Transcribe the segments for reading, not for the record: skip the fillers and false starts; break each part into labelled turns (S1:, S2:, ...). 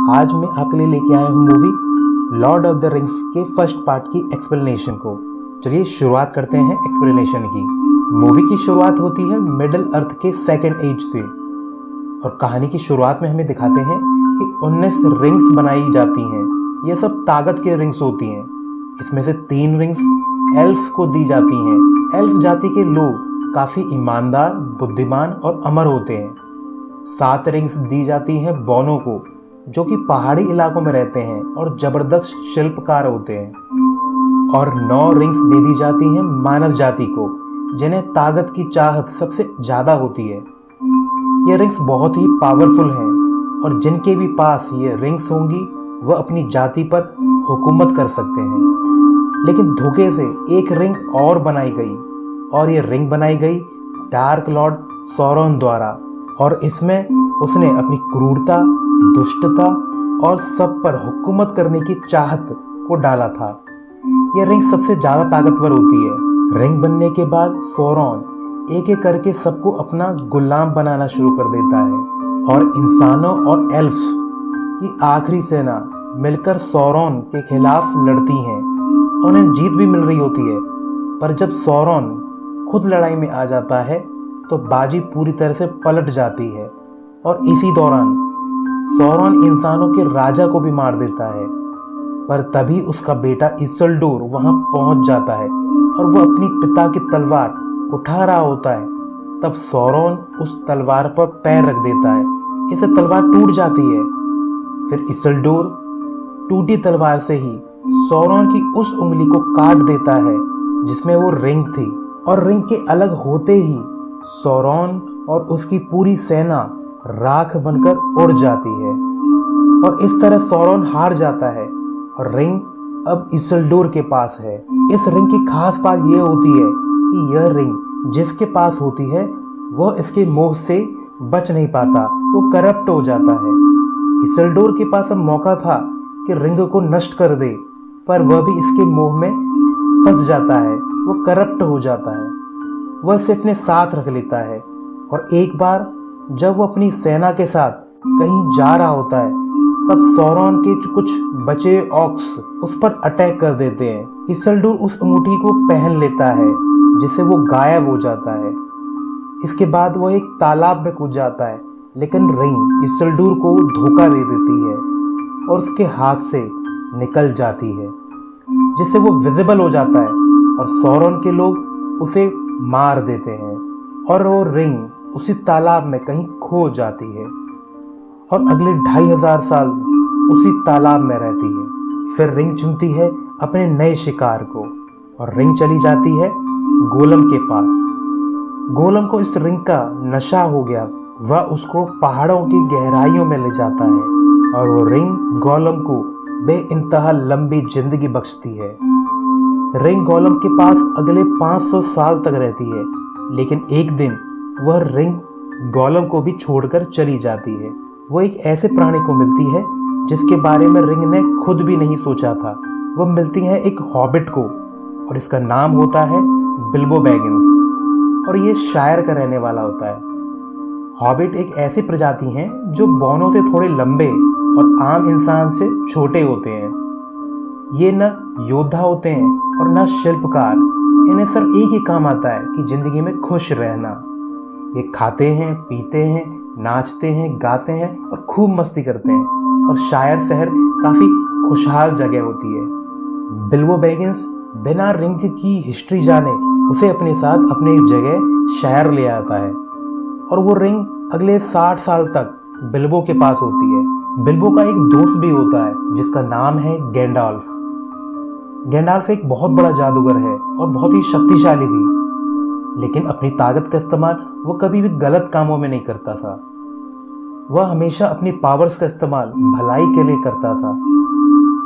S1: आज मैं आपके लिए लेके आया हूँ movie Lord of the rings के फर्स्ट पार्ट की एक्सप्लेनेशन को। चलिए शुरुआत करते हैं एक्सप्लेनेशन की। मूवी की शुरुआत होती है मिडिल अर्थ के सेकेंड एज से और कहानी की शुरुआत में हमें दिखाते हैं कि 19 रिंग्स बनाई जाती हैं। ये सब ताकत के रिंग्स होती हैं। इसमें से 3 रिंग्स एल्फ को दी जाती हैं। एल्फ जाति के लोग काफ़ी ईमानदार, बुद्धिमान और अमर होते हैं। 7 रिंग्स दी जाती हैं बॉनो को, जो कि पहाड़ी इलाकों में रहते हैं और जबरदस्त शिल्पकार होते हैं। और 9 रिंग्स दे दी जाती हैं मानव जाति को, जिन्हें ताकत की चाहत सबसे ज़्यादा होती है। ये रिंग्स बहुत ही पावरफुल हैं और जिनके भी पास ये रिंग्स होंगी वह अपनी जाति पर हुकूमत कर सकते हैं। लेकिन धोखे से एक रिंग और बनाई गई और ये रिंग बनाई गई डार्क लॉर्ड सौरोन द्वारा, और इसमें उसने अपनी क्रूरता, दुष्टता और सब पर हुकूमत करने की चाहत को डाला था। यह रिंग सबसे ज्यादा ताकतवर होती है। रिंग बनने के बाद सौरोन एक एक करके सबको अपना गुलाम बनाना शुरू कर देता है और इंसानों और एल्फ्स की आखिरी सेना मिलकर सौरोन के खिलाफ लड़ती हैं और उन्हें जीत भी मिल रही होती है। पर जब सौरोन खुद लड़ाई में आ जाता है तो बाजी पूरी तरह से पलट जाती है और इसी दौरान सौरोन इंसानों के राजा को भी मार देता है। पर तभी उसका बेटा इसिल्डुर वहां पहुंच जाता है और वह अपनी पिता की तलवार उठा रहा होता है। तब सौरोन उस तलवार पर पैर रख देता है। इससे तलवार टूट जाती है। फिर इसिल्डुर टूटी तलवार से ही सौरोन की उस उंगली को काट देता है जिसमें वो रिंग थी, और रिंग के अलग होते ही सौरोन और उसकी पूरी सेना राख बनकर उड़ जाती है और इस तरह सौरोन हार जाता है और रिंग अब इसिल्डुर के पास है। इस रिंग की खास बात यह होती है कि यह रिंग जिसके पास होती है वह इसके मोह से बच नहीं पाता, वो करप्ट हो जाता है। इसिल्डुर के पास अब मौका था कि रिंग को नष्ट कर दे, पर वह भी इसके मोह में फंस जाता है, वो करप्ट हो जाता है। वह इसे अपने साथ रख लेता है और एक बार जब वो अपनी सेना के साथ कहीं जा रहा होता है तब सौरोन के कुछ बचे ऑक्स उस पर अटैक कर देते हैं। इसिल्डुर उस अंगूठी को पहन लेता है जिससे वो गायब हो जाता है। इसके बाद वह एक तालाब में कूद जाता है, लेकिन रिंग इसिल्डुर को धोखा दे देती है और उसके हाथ से निकल जाती है, जिससे वो विजिबल हो जाता है और सौरोन के लोग उसे मार देते हैं और वो रिंग उसी तालाब में कहीं खो जाती है और अगले 2500 साल उसी तालाब में रहती है। फिर रिंग चुनती है अपने नए शिकार को और रिंग चली जाती है गोलम के पास। गोलम को इस रिंग का नशा हो गया। वह उसको पहाड़ों की गहराइयों में ले जाता है और वो रिंग गोलम को बेइंतहा लंबी जिंदगी बख्शती है। रिंग गोलम के पास अगले 500 साल तक रहती है, लेकिन एक दिन वह रिंग गोलम को भी छोड़कर चली जाती है। वो एक ऐसे प्राणी को मिलती है जिसके बारे में रिंग ने खुद भी नहीं सोचा था। वह मिलती है एक हॉबिट को और इसका नाम होता है बिल्बो बैगिंस और ये शायर का रहने वाला होता है। हॉबिट एक ऐसी प्रजाति हैं जो बौनों से थोड़े लंबे और आम इंसान से छोटे होते हैं। ये न योद्धा होते हैं और न शिल्पकार। इन्हें सिर्फ एक ही काम आता है कि जिंदगी में खुश रहना। ये खाते हैं, पीते हैं, नाचते हैं, गाते हैं और खूब मस्ती करते हैं और शायर शहर काफ़ी खुशहाल जगह होती है। बिल्बो बैगिंस बिना रिंग की हिस्ट्री जाने उसे अपने साथ अपने जगह शहर ले आता है और वो रिंग अगले 60 साल तक बिल्बो के पास होती है। बिल्बो का एक दोस्त भी होता है जिसका नाम है गैंडाल्फ। गैंडाल्फ एक बहुत बड़ा जादूगर है और बहुत ही शक्तिशाली भी, लेकिन अपनी ताकत का इस्तेमाल वो कभी भी गलत कामों में नहीं करता था। वह हमेशा अपनी पावर्स का इस्तेमाल भलाई के लिए करता था।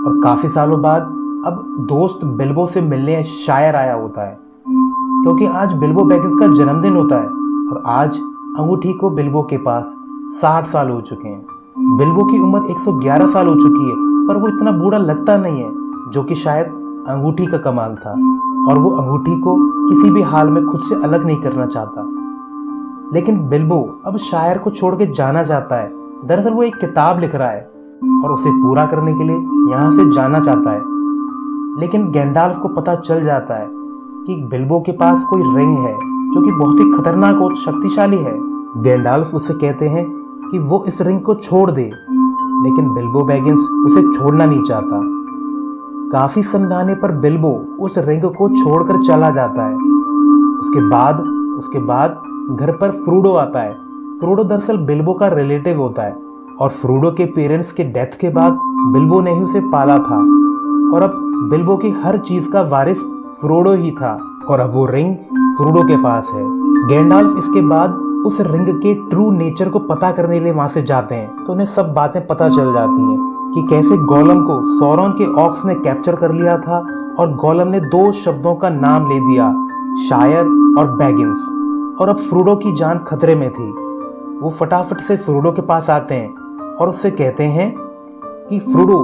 S1: और काफ़ी सालों बाद अब दोस्त बिल्बो से मिलने शायर आया होता है, क्योंकि आज बिल्बो बैगिंस का जन्मदिन होता है और आज अंगूठी को बिल्बो के पास 60 साल हो चुके हैं। बिल्बो की उम्र 111 साल हो चुकी है, पर वो इतना बूढ़ा लगता नहीं है, जो कि शायद अंगूठी का कमाल था। और वो अंगूठी को किसी भी हाल में खुद से अलग नहीं करना चाहता। लेकिन बिल्बो अब शायर को छोड़ के जाना चाहता है। दरअसल वो एक किताब लिख रहा है और उसे पूरा करने के लिए यहाँ से जाना चाहता है। लेकिन गैंडाल्फ को पता चल जाता है कि बिल्बो के पास कोई रिंग है जो कि बहुत ही खतरनाक और शक्तिशाली है। गैंडाल्फ उसे कहते हैं कि वो इस रिंग को छोड़ दे, लेकिन बिल्बो बैगिंस उसे छोड़ना नहीं चाहता। काफी समझाने पर बिल्बो उस रिंग को छोड़कर चला जाता है। उसके बाद घर पर फ्रूडो आता है। फ्रूडो दरअसल बिल्बो का रिलेटिव होता है और फ्रूडो के पेरेंट्स के डेथ के बाद बिल्बो ने ही उसे पाला था और अब बिल्बो की हर चीज का वारिस फ्रोडो ही था और अब वो रिंग फ्रूडो के पास है। गैंडाल्फ इसके बाद उस रिंग के ट्रू नेचर को पता करने के लिए वहां से जाते हैं, तो उन्हें सब बातें पता चल जाती हैं कि कैसे गोलम को सौरन के ऑक्स ने कैप्चर कर लिया था और गोलम ने 2 शब्दों का नाम ले दिया, शायर और बैगिंस, और अब फ्रूडो की जान खतरे में थी। वो फटाफट से फ्रूडो के पास आते हैं और उससे कहते हैं कि फ्रूडो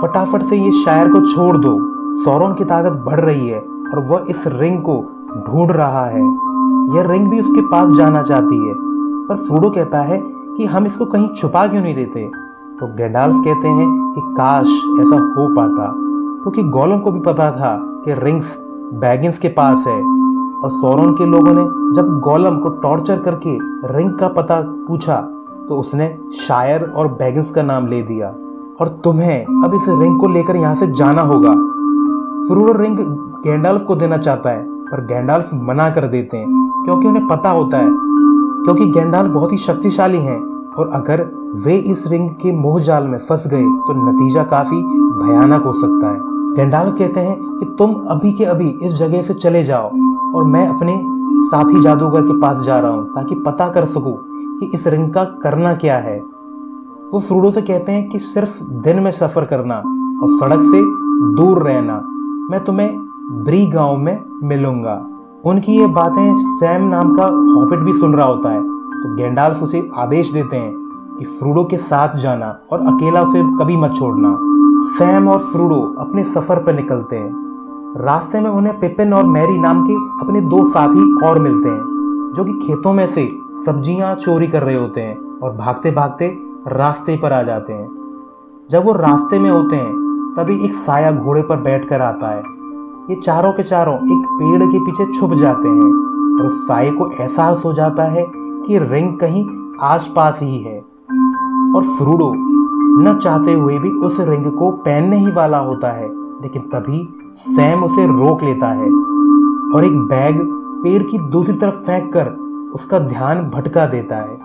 S1: फटाफट से ये शायर को छोड़ दो, सौरन की ताकत बढ़ रही है और वह इस रिंग को ढूंढ रहा है। यह रिंग भी उसके पास जाना चाहती है, पर फ्रूडो कहता है कि हम इसको कहीं छुपा क्यों नहीं देते। तो गैंडाल्फ कहते हैं कि काश ऐसा हो पाता, क्योंकि गोलम को भी पता था कि रिंग्स बैगिंस के पास है और सौरन के लोगों ने जब गोलम को टॉर्चर करके रिंग का पता पूछा तो उसने शायर और बैगिंस का नाम ले दिया और तुम्हें अब इस रिंग को लेकर यहाँ से जाना होगा। फ्रूडो रिंग गैंडाल्फ को देना चाहता है, पर गैंडाल्फ मना कर देते हैं क्योंकि उन्हें पता होता है क्योंकि गैंडाल्फ बहुत ही शक्तिशाली हैं और अगर वे इस रिंग के मोहजाल में फंस गए तो नतीजा काफी भयानक हो सकता है। गैंडाल्फ कहते हैं कि तुम अभी के अभी इस जगह से चले जाओ और मैं अपने साथी जादूगर के पास जा रहा हूँ ताकि पता कर सकूं कि इस रिंग का करना क्या है। वो फ्रूडो से कहते हैं कि सिर्फ दिन में सफर करना और सड़क से दूर रहना, मैं तुम्हें ब्री गांव में मिलूंगा। उनकी ये बातें सैम नाम का हॉबिट भी सुन रहा होता है, तो गैंडाल्फ उसे आदेश देते हैं कि फ्रूडो के साथ जाना और अकेला उसे कभी मत छोड़ना। सैम और फ्रूडो अपने सफर पर निकलते हैं। रास्ते में उन्हें पिपिन और मैरी नाम के अपने 2 साथी और मिलते हैं जो कि खेतों में से सब्जियां चोरी कर रहे होते हैं और भागते भागते रास्ते पर आ जाते हैं। जब वो रास्ते में होते हैं तभी एक साया घोड़े पर बैठकर आता है। ये चारों के चारों एक पेड़ के पीछे छुप जाते हैं और उस साये को एहसास हो जाता है कि रिंग कहीं आसपास ही है और फ्रूडो न चाहते हुए भी उस रिंग को पहनने ही वाला होता है, लेकिन तभी सैम उसे रोक लेता है और एक बैग पेड़ की दूसरी तरफ फेंक कर उसका ध्यान भटका देता है।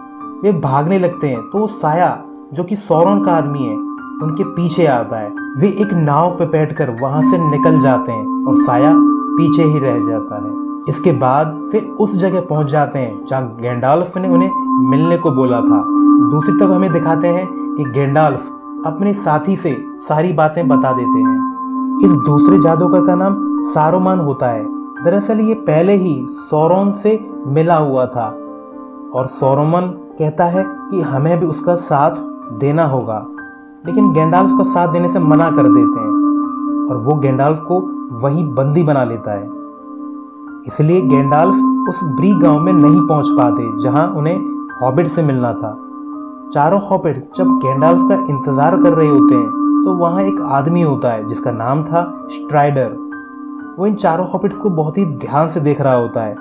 S1: वे भागने लगते हैं तो वो साया जो कि सौरन का आदमी है उनके पीछे आता है। वे एक नाव पे बैठकर वहां से निकल जाते हैं और साया पीछे ही रह जाता है। इसके बाद वे उस जगह पहुंच जाते हैं जहां गैंडाल्फ ने उन्हें मिलने को बोला था। दूसरी तरफ हमें दिखाते हैं कि गैंडाल्फ अपने साथी से सारी बातें बता देते हैं। इस दूसरे जादूगर का नाम सारुमान होता है। दरअसल ये पहले ही सौरन से मिला हुआ था और सारुमान कहता है कि हमें भी उसका साथ देना होगा, लेकिन गैंडाल्फ का साथ देने से मना कर देते हैं और वो गैंडाल्फ को वहीं बंदी बना लेता है। इसलिए गैंडाल्फ उस ब्री गांव में नहीं पहुंच पाते जहां उन्हें हॉबिट से मिलना था। चारों हॉबिट जब गैंडाल्फ का इंतजार कर रहे होते हैं तो वहां एक आदमी होता है जिसका नाम था स्ट्राइडर। वो इन चारों हॉबिट्स को बहुत ही ध्यान से देख रहा होता है,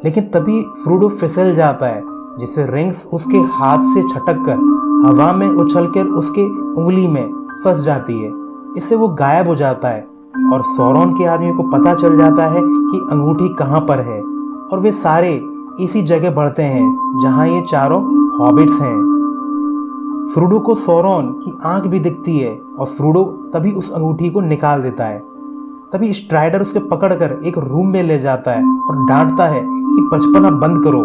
S1: लेकिन तभी फ्रूडो फिसल जाता है जिससे रिंग्स उसके हाथ से छटक कर हवा में उछलकर उसके उंगली में फंस जाती है। इससे वो गायब हो जाता है और सौरन के आदमी को पता चल जाता है कि अंगूठी कहाँ पर है और वे सारे इसी जगह बढ़ते हैं जहाँ ये चारों हॉबिट्स हैं। फ्रूडो को सौरन की आंख भी दिखती है और फ्रूडो तभी उस अंगूठी को निकाल देता है। तभी स्ट्राइडर उसके पकड़कर एक रूम में ले जाता है और डांटता है कि बचपना बंद करो,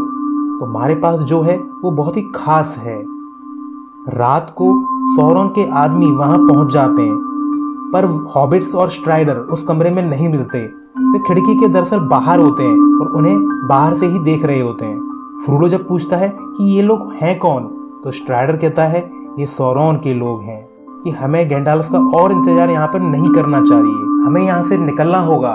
S1: तुम्हारे पास जो है वो बहुत ही खास है। रात को सौरन के आदमी वहां पहुंच जाते हैं, पर हॉबिट्स और स्ट्राइडर उस कमरे में नहीं मिलते। वे खिड़की के दरअसल बाहर होते हैं और उन्हें बाहर से ही देख रहे होते हैं। फ्रूडो जब पूछता है कि ये लोग हैं कौन, तो स्ट्राइडर कहता है ये सौरन के लोग हैं कि हमें गैंडाल्फ का और इंतजार यहाँ पर नहीं करना चाहिए, हमें यहाँ से निकलना होगा।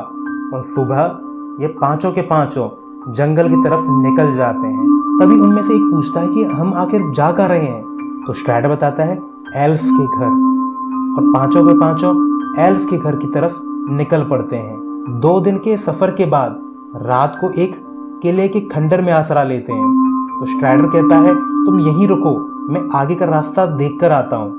S1: और सुबह ये पांचों के पांचों जंगल की तरफ निकल जाते हैं। तभी उनमें से एक पूछता है कि हम आखिर जा कर रहे हैं, तो स्ट्राइडर बताता है एल्फ के घर, और पांचों के पांचों एल्फ के घर की तरफ निकल पड़ते हैं। 2 दिन के सफर के बाद रात को एक किले के खंडर में आसरा लेते हैं। तो स्ट्राइडर कहता है तुम यहीं रुको, मैं आगे का रास्ता देख कर आता हूँ।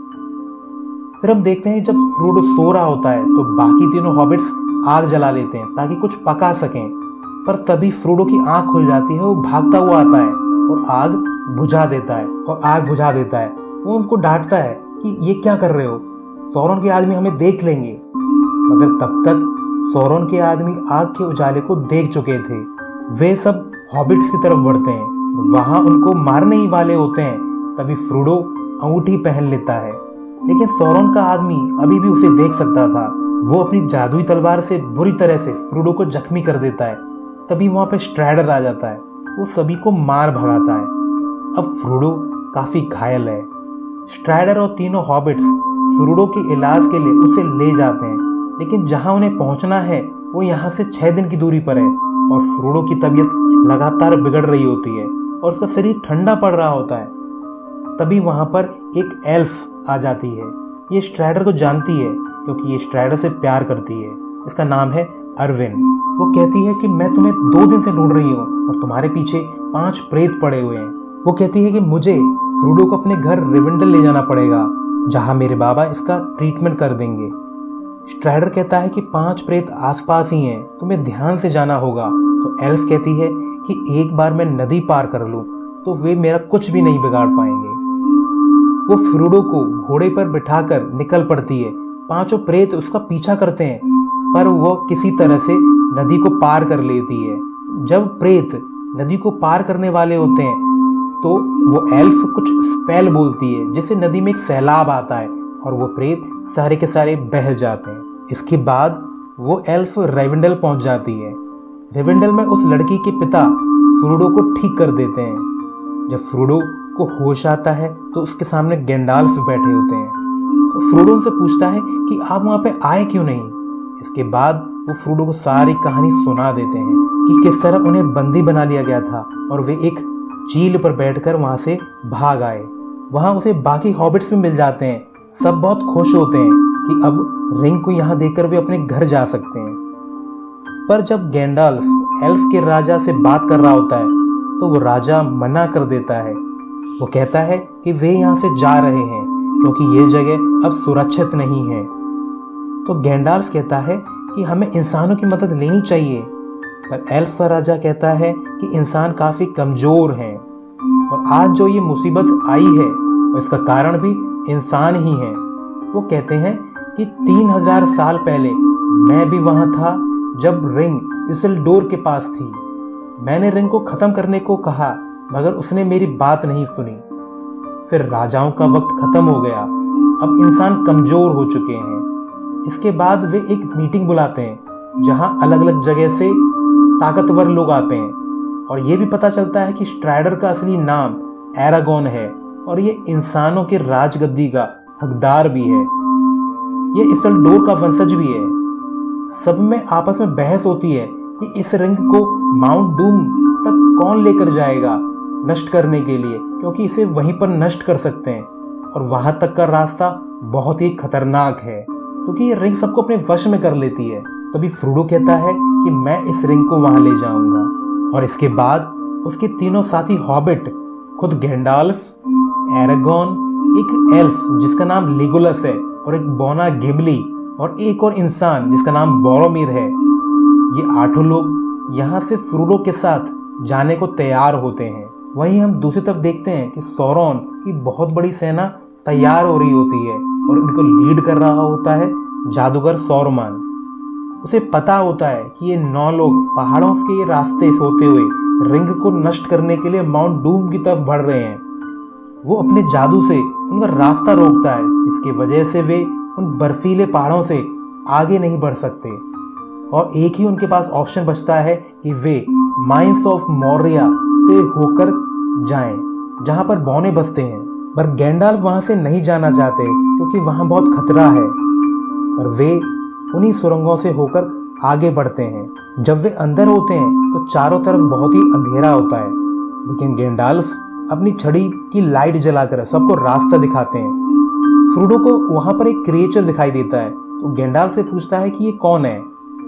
S1: फिर हम देखते हैं जब फ्रोडो सो रहा होता है तो बाकी तीनों हॉबिट्स आग जला लेते हैं ताकि कुछ पका सकें। पर तभी फ्रोडो की आंख खुल जाती है, वो भागता हुआ आता है और आग बुझा देता है। वो उनको डांटता है कि ये क्या कर रहे हो, सौरन के आदमी हमें देख लेंगे। मगर तब तक सौरन के आदमी आग के उजाले को देख चुके थे। वे सब हॉबिट्स की तरफ बढ़ते हैं, वहां उनको मारने ही वाले होते हैं। तभी फ्रोडो अंगूठी पहन लेता है, लेकिन सौरन का आदमी अभी भी उसे देख सकता था। वो अपनी जादुई तलवार से बुरी तरह से फ्रोडो को जख्मी कर देता है। तभी वहां पे स्ट्राइडर आ जाता है, वो सभी को मार भगाता है। अब फ्रोडो काफी घायल है। स्ट्राइडर और तीनों हॉबिट्स फ्रोडो के इलाज के लिए उसे ले जाते हैं, लेकिन जहां उन्हें पहुंचना है वो यहाँ से 6 दिन की दूरी पर है और फ्रोडो की तबीयत लगातार बिगड़ रही होती है और उसका शरीर ठंडा पड़ रहा होता है। तभी वहां पर एक एल्फ आ जाती है। ये स्ट्राइडर को जानती है क्योंकि ये स्ट्राइडर से प्यार करती है। इसका नाम है अरविन। वो कहती है कि मैं तुम्हें 2 दिन से ढूंढ रही हूँ और तुम्हारे पीछे 5 प्रेत पड़े हुए हैं। वो कहती है कि मुझे फ्रोडो को अपने घर रिवेंडल ले जाना पड़ेगा, जहां मेरे बाबा इसका ट्रीटमेंट कर देंगे। स्ट्राइडर कहता है कि 5 प्रेत आसपास ही हैं, तुम्हें ध्यान से जाना होगा। तो एल्फ कहती है कि एक बार मैं नदी पार कर लूं तो वे मेरा कुछ भी नहीं बिगाड़ पाएंगे। वो फ्रोडो को घोड़े पर बिठाकर निकल पड़ती है। 5 प्रेत उसका पीछा करते हैं, पर वो किसी तरह से नदी को पार कर लेती है। जब प्रेत नदी को पार करने वाले होते हैं तो वो एल्फ कुछ स्पेल बोलती है, जिससे नदी में एक सैलाब आता है और वो प्रेत सारे के सारे बह जाते हैं। इसके बाद वो एल्फ रेवेंडल पहुंच जाती है। रेवेंडल में उस लड़की के पिता फ्रोडो को ठीक कर देते हैं। जब फ्रोडो को होश आता है तो उसके सामने गैंडाल्फ बैठे होते हैं। तो फ्रोडो उनसे पूछता है कि आप वहां पे आए क्यों नहीं। इसके बाद वो फ्रोडो को सारी कहानी सुना देते हैं कि किस तरह उन्हें बंदी बना लिया गया था और वे एक चील पर बैठकर वहां से भाग आए। वहां उसे बाकी हॉबिट्स भी मिल जाते हैं। सब बहुत खुश होते हैं कि अब रिंग को यहाँ देखकर वे अपने घर जा सकते हैं। पर जब गैंडाल्फ एल्फ के राजा से बात कर रहा होता है तो वो राजा मना कर देता है। वो कहता है कि वे यहाँ से जा रहे हैं क्योंकि ये जगह अब सुरक्षित नहीं है। तो गैंडाल्फ कहता है कि हमें इंसानों की मदद लेनी चाहिए, पर एल्फ का राजा कहता है कि इंसान काफी कमजोर हैं और आज जो ये मुसीबत आई है इसका कारण भी इंसान ही है। वो कहते हैं कि 3000 साल पहले मैं भी वहां था जब रिंग इसिल्डोर के पास थी। मैंने रिंग को खत्म करने को कहा मगर उसने मेरी बात नहीं सुनी। फिर राजाओं का वक्त खत्म हो गया, अब इंसान कमजोर हो चुके हैं। इसके बाद वे एक मीटिंग बुलाते हैं जहां अलग अलग जगह से ताकतवर लोग आते हैं और ये भी पता चलता है कि स्ट्राइडर का असली नाम एरागोन है और ये इंसानों के राजगद्दी का हकदार भी है। ये इसिल्डोर का वंशज भी है। सब में आपस में बहस होती है कि इस रिंग को माउंट डूम तक कौन लेकर जाएगा नष्ट करने के लिए, क्योंकि इसे वहीं पर नष्ट कर सकते हैं और वहां तक का रास्ता बहुत ही खतरनाक है क्योंकि ये रिंग सबको अपने वश में कर लेती है। तभी फ्रोडो कहता है कि मैं इस रिंग को वहां ले जाऊंगा और इसके बाद उसके तीनों साथी हॉबिट, खुद गैंडाल्फ, एरागोन, एक एल्फ जिसका नाम लेगोलस है और एक बौना गिबली और एक और इंसान जिसका नाम बोरोमिर है, ये 8 लोग यहाँ से फ्रोडो के साथ जाने को तैयार होते हैं। वहीं हम दूसरी तरफ देखते हैं कि सौरन की बहुत बड़ी सेना तैयार हो रही होती है और इनको लीड कर रहा होता है जादूगर सौरमान। उसे पता होता है कि ये 9 लोग पहाड़ों के ये रास्ते से होते हुए रिंग को नष्ट करने के लिए माउंट डूम की तरफ बढ़ रहे हैं। वो अपने जादू से उनका रास्ता रोकता है, जिसकी वजह से वे उन बर्फीले पहाड़ों से आगे नहीं बढ़ सकते और एक ही उनके पास ऑप्शन बचता है कि वे माइंस ऑफ मोरिया से होकर जाएं, जहां पर बौने बसते हैं। पर गैंडाल्फ वहां से नहीं जाना चाहते क्योंकि वहां बहुत खतरा है, पर वे उन्हीं सुरंगों से होकर आगे बढ़ते हैं। जब वे अंदर होते हैं तो चारों तरफ बहुत ही अंधेरा होता है, लेकिन गैंडाल्फ अपनी छड़ी की लाइट जलाकर सबको रास्ता दिखाते हैं। फ्रोडो को वहां पर एक क्रिएचर दिखाई देता है, तो गैंडाल्फ से पूछता है कि ये कौन है।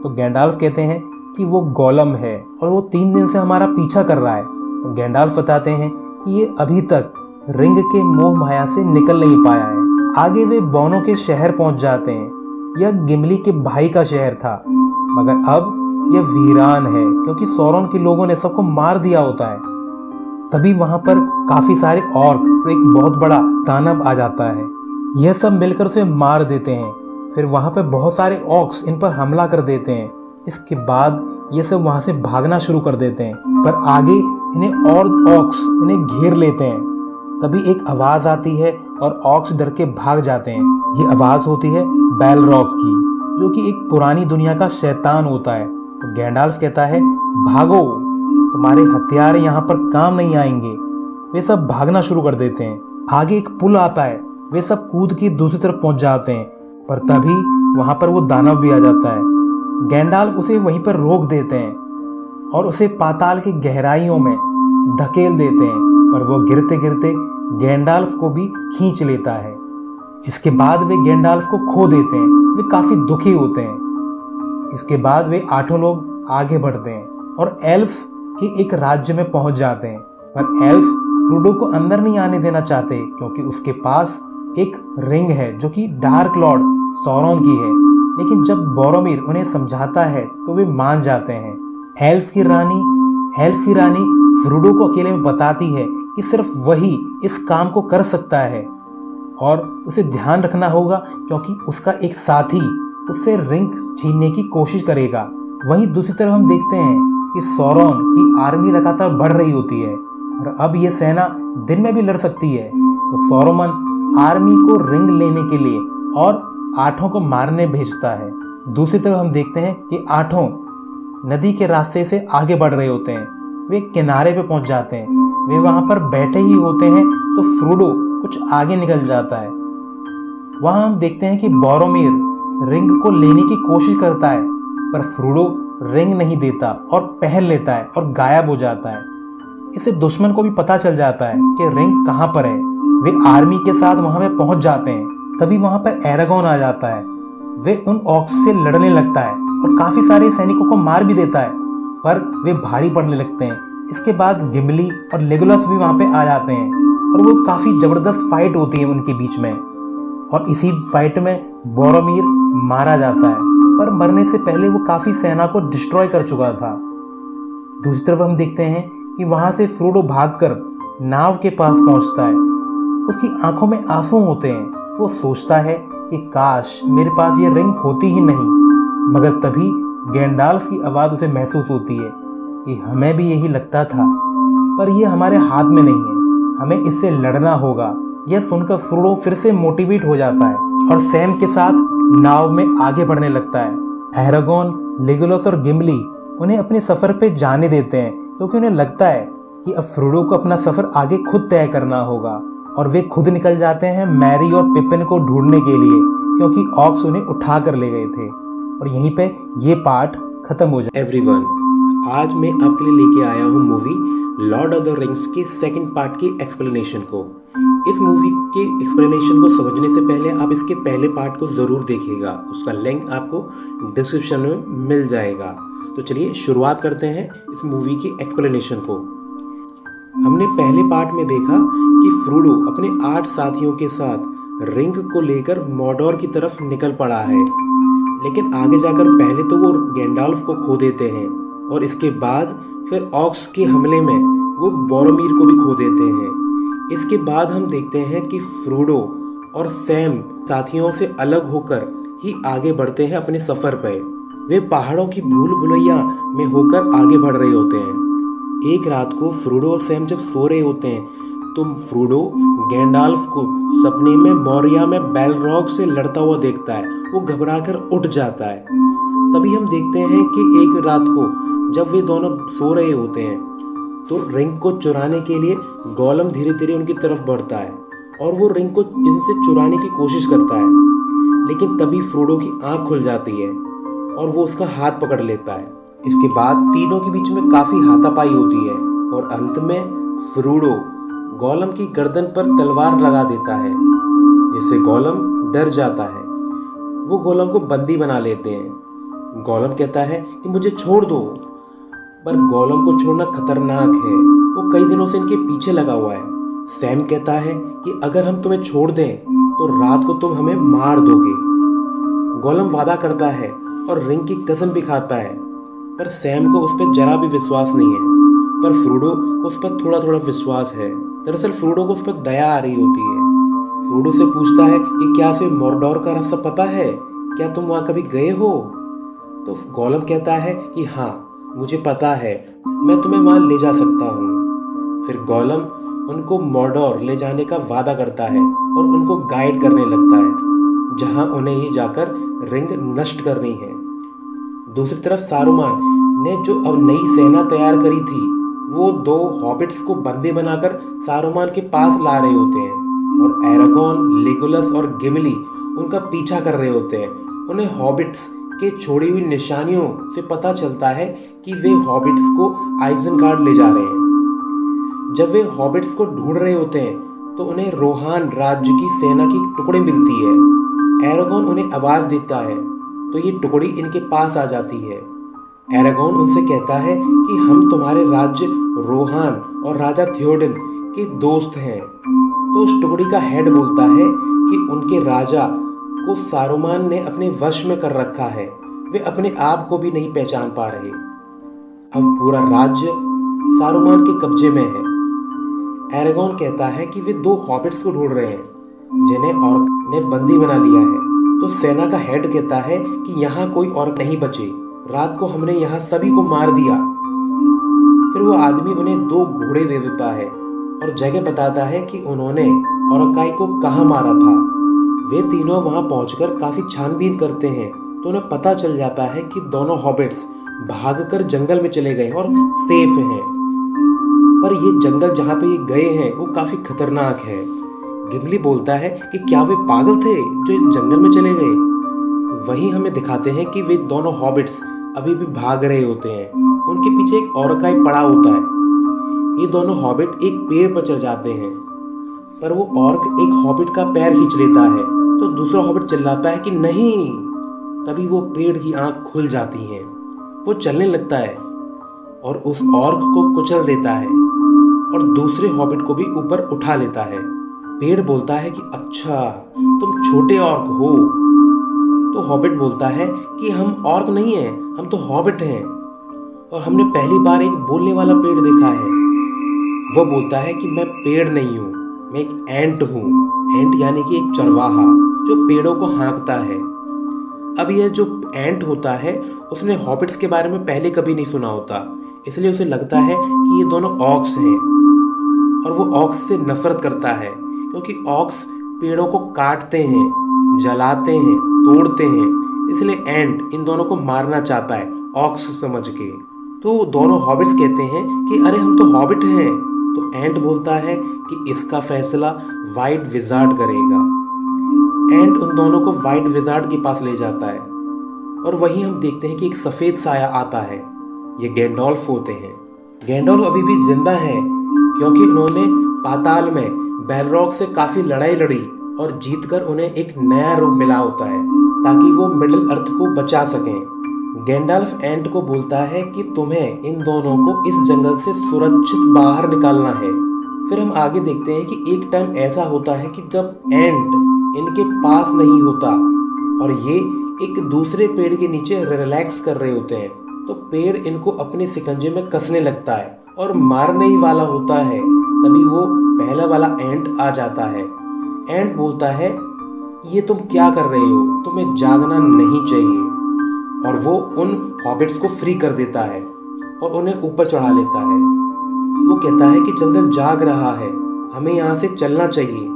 S1: तो गैंडाल्फ कहते हैं कि वो गोलम है और वो 3 दिन से हमारा पीछा कर रहा है। तो गैंडाल्फ बताते हैं कि ये अभी तक रिंग के मोह माया से निकल नहीं पाया है। आगे वे बोनो के शहर पहुंच जाते हैं। यह गिमली के भाई का शहर था, मगर अब यह वीरान है क्योंकि सौरोन के लोगों ने सबको मार दिया होता है। तभी वहां पर काफी सारे ऑर्क और एक बहुत बड़ा दानव आ जाता है। यह सब मिलकर उसे मार देते हैं। फिर वहां पर बहुत सारे ऑक्स इन पर हमला कर देते हैं। इसके बाद ये सब वहां से भागना शुरू कर देते हैं, पर आगे इन्हें और ऑक्स इन्हें घेर लेते हैं। तभी एक आवाज आती है और ऑक्स डर के भाग जाते हैं। ये आवाज होती है बैलरॉग की, जो कि एक पुरानी दुनिया का शैतान होता है। तो गैंडाल्फ कहता है, भागो, तुम्हारे हथियार यहाँ पर काम नहीं आएंगे। वे सब भागना शुरू कर देते हैं। आगे एक पुल आता है, वे सब कूद के दूसरी तरफ पहुंच जाते हैं, पर तभी वहां पर वो दानव भी आ जाता है। गैंडाल्फ उसे वहीं पर रोक देते हैं और उसे पाताल की गहराइयों में धकेल देते हैं, पर वो गिरते गिरते गैंडाल्फ को भी खींच लेता है। इसके बाद वे गैंडाल्फ को खो देते हैं। वे काफी दुखी होते हैं। इसके बाद वे 8 लोग आगे बढ़ते हैं और एल्फ के एक राज्य में पहुंच जाते हैं, पर एल्फ फ्रोडो को अंदर नहीं आने देना चाहते क्योंकि उसके पास एक रिंग है जो कि डार्क लॉर्ड सौरोन की है। लेकिन जब बोरोमिर उन्हें समझाता है तो वे मान जाते हैं। एल्फ की रानी फ्रोडो को अकेले में बताती है कि सिर्फ वही इस काम को कर सकता है और उसे ध्यान रखना होगा क्योंकि उसका एक साथी उससे रिंग छीनने की कोशिश करेगा। वहीं दूसरी तरफ हम देखते हैं कि सौरोन की आर्मी लगातार बढ़ रही होती है और अब यह सेना दिन में भी लड़ सकती है। तो सौरोमन आर्मी को रिंग लेने के लिए और 8 को मारने भेजता है। दूसरी तरफ हम देखते हैं कि 8 नदी के रास्ते से आगे बढ़ रहे होते हैं। वे किनारे पे पहुंच जाते हैं। वे वहां पर बैठे ही होते हैं तो फ्रोडो कुछ आगे निकल जाता है। वहां हम देखते हैं कि बोरोमिर रिंग को लेने की कोशिश करता है, पर फ्रोडो रिंग नहीं देता और पहन लेता है और गायब हो जाता है। इससे दुश्मन को भी पता चल जाता है कि रिंग कहां पर है। वे आर्मी के साथ वहां पे पहुंच जाते हैं। तभी वहां पर एरागोन आ जाता है। वे उन ऑक्स से लड़ने लगता है और काफी सारे सैनिकों को मार भी देता है, पर वे भारी पड़ने लगते हैं। इसके बाद गिमली और लेगोलस भी वहां पे आ जाते हैं और वो काफी जबरदस्त फाइट होती है उनके बीच में। और इसी फाइट में बोरोमिर मारा जाता है, पर मरने से पहले वो काफी सेना को डिस्ट्रॉय कर चुका था। दूसरी तरफ हम देखते हैं कि वहां से फ्रोडो भागकर नाव के पास पहुंचता है। उसकी आंखों में आंसू होते हैं। वो सोचता है कि काश मेरे पास ये रिंग होती ही नहीं, मगर तभी गैंडाल्फ की आवाज उसे महसूस होती है कि हमें भी यही लगता था, पर यह हमारे हाथ में नहीं है, हमें इससे लड़ना होगा। यह सुनकर फ्रोडो फिर से मोटिवेट हो जाता है और सैम के साथ नाव में आगे बढ़ने लगता है। एरागोन, लेगोलस और गिमली उन्हें अपने सफर पे जाने देते हैं क्योंकि उन्हें लगता है कि अब फ्रोडो को अपना सफर आगे खुद तय करना होगा। और वे खुद निकल जाते हैं मैरी और पिपिन को ढूंढने के लिए क्योंकि ऑक्स उन्हें उठा कर ले गए थे। और यहीं पे ये पार्ट खत्म हो जाए।
S2: एवरीवन, आज मैं आपके लिए लेके आया हूँ movie Lord of the rings के सेकंड पार्ट की एक्सप्लेनेशन को। इस मूवी के एक्सप्लेनेशन को समझने से पहले आप इसके पहले पार्ट को ज़रूर देखिएगा। उसका लिंक आपको डिस्क्रिप्शन में मिल जाएगा। तो चलिए शुरुआत करते हैं इस मूवी की एक्सप्लेनेशन को। हमने पहले पार्ट में देखा कि फ्रोडो अपने 8 साथियों के साथ रिंग को लेकर मॉर्डोर की तरफ निकल पड़ा है, लेकिन आगे जाकर पहले तो वो गैंडाल्फ को खो देते हैं और इसके बाद फिर ऑक्स के हमले में वो बोरोमिर को भी खो देते हैं। इसके बाद हम देखते हैं कि फ्रोडो और सैम साथियों से अलग होकर ही आगे बढ़ते हैं अपने सफर पर। वे पहाड़ों की भूल भुलैया में होकर आगे बढ़ रहे होते हैं। एक रात को फ्रोडो और सैम जब सो रहे होते हैं तो फ्रोडो गैंडाल्फ को सपने में मोरिया में बैलरॉग से लड़ता हुआ देखता है। वो घबराकर उठ जाता है। तभी हम देखते हैं कि एक रात को जब वे दोनों सो रहे होते हैं तो रिंग को चुराने के लिए गोलम धीरे धीरे उनकी तरफ बढ़ता है और वो रिंग को इनसे चुराने की कोशिश करता है, लेकिन तभी फ्रोडो की आंख खुल जाती है और वो उसका हाथ पकड़ लेता है। इसके बाद तीनों के बीच में काफी हाथापाई होती है और अंत में फ्रोडो गोलम की गर्दन पर तलवार लगा देता है, जिससे गोलम डर जाता है। वो गोलम को बंदी बना लेते हैं। गोलम कहता है कि मुझे छोड़ दो, पर गोलम को छोड़ना खतरनाक है। वो कई दिनों से इनके पीछे लगा हुआ है। सैम कहता है कि अगर हम तुम्हें छोड़ दें तो रात को तुम हमें मार दोगे। गोलम वादा करता है और रिंग की कसम भी खाता है, पर सैम को उस पर जरा भी विश्वास नहीं है। पर फ्रोडो को उस पर थोड़ा थोड़ा विश्वास है। दरअसल फ्रोडो को उस पर दया आ रही होती है। फ्रोडो से पूछता है कि क्या उसे मोरडोर का रास्ता पता है, क्या तुम वहाँ कभी गए हो? तो गोलम कहता है कि हाँ, मुझे पता है, मैं तुम्हें वहाँ ले जा सकता हूँ। फिर गोलम उनको मोरडोर ले जाने का वादा करता है और उनको गाइड करने लगता है, जहाँ उन्हें ही जाकर रिंग नष्ट करनी है। दूसरी तरफ सारुमान ने जो अब नई सेना तैयार करी थी, वो 2 हॉबिट्स को बंदी बनाकर सारुमान के पास ला रहे होते हैं और एरागोन, लेगोलस और गिमली उनका पीछा कर रहे होते हैं। उन्हें हॉबिट्स के छोड़ी हुई निशानियों से पता चलता है कि वे हॉबिट्स को आइजनगार्ड ले जा रहे हैं। जब वे हॉबिट्स को ढूंढ रहे होते हैं तो उन्हें रोहान राज्य की सेना की टुकड़ी मिलती है। एरागोन उन्हें आवाज देता है तो ये टुकड़ी इनके पास आ जाती है। एरागोन उनसे कहता है कि हम तुम्हारे राज्य रोहान और राजा थियोडन के दोस्त हैं। तो उस टुकड़ी का हेड बोलता है कि उनके राजा को सारुमान ने अपने वश में कर रखा है, वे अपने आप को भी नहीं पहचान पा रहे। अब पूरा राज्य सारुमान के कब्जे में है। एरागोन कहता है कि वे 2 हॉबिट्स को ढूंढ रहे हैं जिन्हें ऑर्क ने बंदी बना लिया है। तो सेना का हेड कहता है कि यहाँ कोई ऑर्क नहीं बचे, रात को हमने यहाँ सभी को मार दिया। फिर वो आदमी उन्हें 2 घोड़े दे देता है और जगह बताता है कि उन्होंने ऑर्काई को कहाँ मारा था। वे तीनों वहां पहुंचकर काफी छानबीन करते हैं तो उन्हें पता चल जाता है कि दोनों हॉबिट्स भागकर जंगल में चले गए और सेफ हैं। पर ये जंगल जहाँ पे ये गए हैं वो काफी खतरनाक है। गिमली बोलता है कि क्या वे पागल थे जो इस जंगल में चले गए? वहीं हमें दिखाते हैं कि वे दोनों हॉबिट्स अभी भी भाग रहे होते हैं। उनके पीछे एक ऑर्काई पड़ा होता है। ये दोनों हॉबिट एक पेड़ पर चढ़ जाते हैं, पर वो ऑर्क एक हॉबिट का पैर खींच लेता है तो दूसरा हॉबिट चिल्लाता है कि नहीं। तभी वो पेड़ की आंख खुल जाती है। वो चलने लगता है और उस ऑर्क को कुचल देता है और दूसरे हॉबिट को भी ऊपर उठा लेता है। पेड़ बोलता है कि अच्छा, तुम छोटे ऑर्क हो। तो हॉबिट बोलता है कि हम ऑर्क नहीं हैं, हम तो हॉबिट हैं और हमने पहली बार एक बोलने वाला पेड़ देखा है। वो बोलता है कि मैं पेड़ नहीं हूँ, मैं एक एंट हूँ। एंट यानी कि एक चरवाहा जो पेड़ों को हाँकता है। अब यह जो एंट होता है उसने हॉबिट्स के बारे में पहले कभी नहीं सुना होता, इसलिए उसे लगता है कि ये दोनों ऑक्स हैं और वो ऑक्स से नफरत करता है क्योंकि ऑक्स पेड़ों को काटते हैं, जलाते हैं, तोड़ते हैं। इसलिए एंट इन दोनों को मारना चाहता है ऑक्स समझ के। तो दोनों हॉबिट्स कहते हैं कि अरे हम तो हॉबिट हैं। तो एंट बोलता है कि इसका फैसला वाइट विजार्ड करेगा। एंट उन दोनों को वाइट विजार्ड के पास ले जाता है और वहीं हम देखते हैं कि एक सफेद साया आता है। ये गैंडोल्फ होते हैं। गैंडोल्फ अभी भी जिंदा हैं क्योंकि उन्होंने पाताल में बेलरॉक से काफी लड़ाई लड़ी और जीतकर उन्हें एक नया रूप मिला होता है ताकि वो मिडिल अर्थ को बचा सकें। गैंडल्फ एंट को बोलता है कि तुम्हें इन दोनों को इस जंगल से सुरक्षित बाहर निकालना है। फिर हम आगे देखते हैं कि एक टाइम ऐसा होता है कि जब एंट इनके पास नहीं होता और ये एक दूसरे पेड़ के नीचे रिलैक्स कर रहे होते हैं, तो पेड़ इनको अपने शिकंजे में कसने लगता है और मारने ही वाला होता है। तभी वो पहला वाला एंट आ जाता है। एंट बोलता है ये तुम क्या कर रहे हो, तुम्हें जागना नहीं चाहिए। और वो उन हॉबिट्स को फ्री कर देता है और उन्हें ऊपर चढ़ा लेता है। वो कहता है कि जंगल जाग रहा है, हमें यहाँ से चलना चाहिए।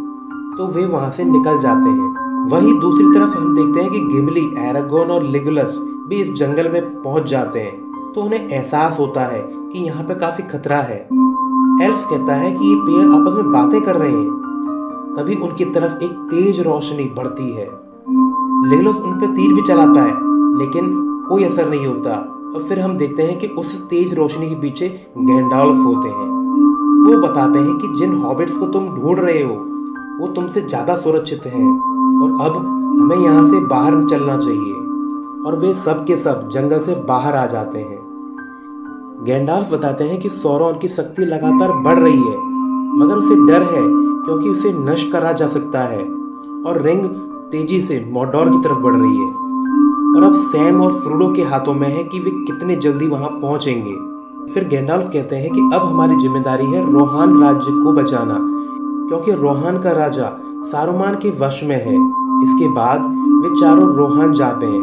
S2: तो वे वहाँ से निकल जाते हैं। वहीं दूसरी तरफ हम देखते हैं कि गिमली, एरागोन और लेगोलस भी इस जंगल में पहुंच जाते हैं। तो उन्हें एहसास होता है कि यहाँ पे काफी खतरा है। एल्फ कहता है कि ये पेड़ आपस में बातें कर रहे हैं। तभी उनकी तरफ एक तेज रोशनी बढ़ती है। लेगोलस उन पर तीर भी चलाता है लेकिन कोई असर नहीं होता। और फिर हम देखते हैं कि उस तेज रोशनी के पीछे गैंडोल्फ होते हैं। वो बताते हैं कि जिन हॉबिट्स को तुम ढूंढ रहे हो वो तुमसे ज़्यादा सुरक्षित हैं और अब हमें यहाँ से बाहर चलना चाहिए। और वे सब के सब जंगल से बाहर आ जाते हैं। गैंडाल्फ बताते हैं कि सौरॉन की शक्ति लगातार बढ़ रही है, मगर उसे डर है क्योंकि उसे नष्ट करा जा सकता है और रिंग तेजी से मॉर्डोर की तरफ बढ़ रही है। और अब सैम और फ्रोडो के हाथों में है कि वे कितने जल्दी वहां पहुंचेंगे। फिर गैंडाल्फ कहते हैं कि अब हमारी जिम्मेदारी है रोहान राज्य को बचाना, क्योंकि रोहान का राजा सारुमान के वश में है। इसके बाद वे चारों रोहान जाते हैं,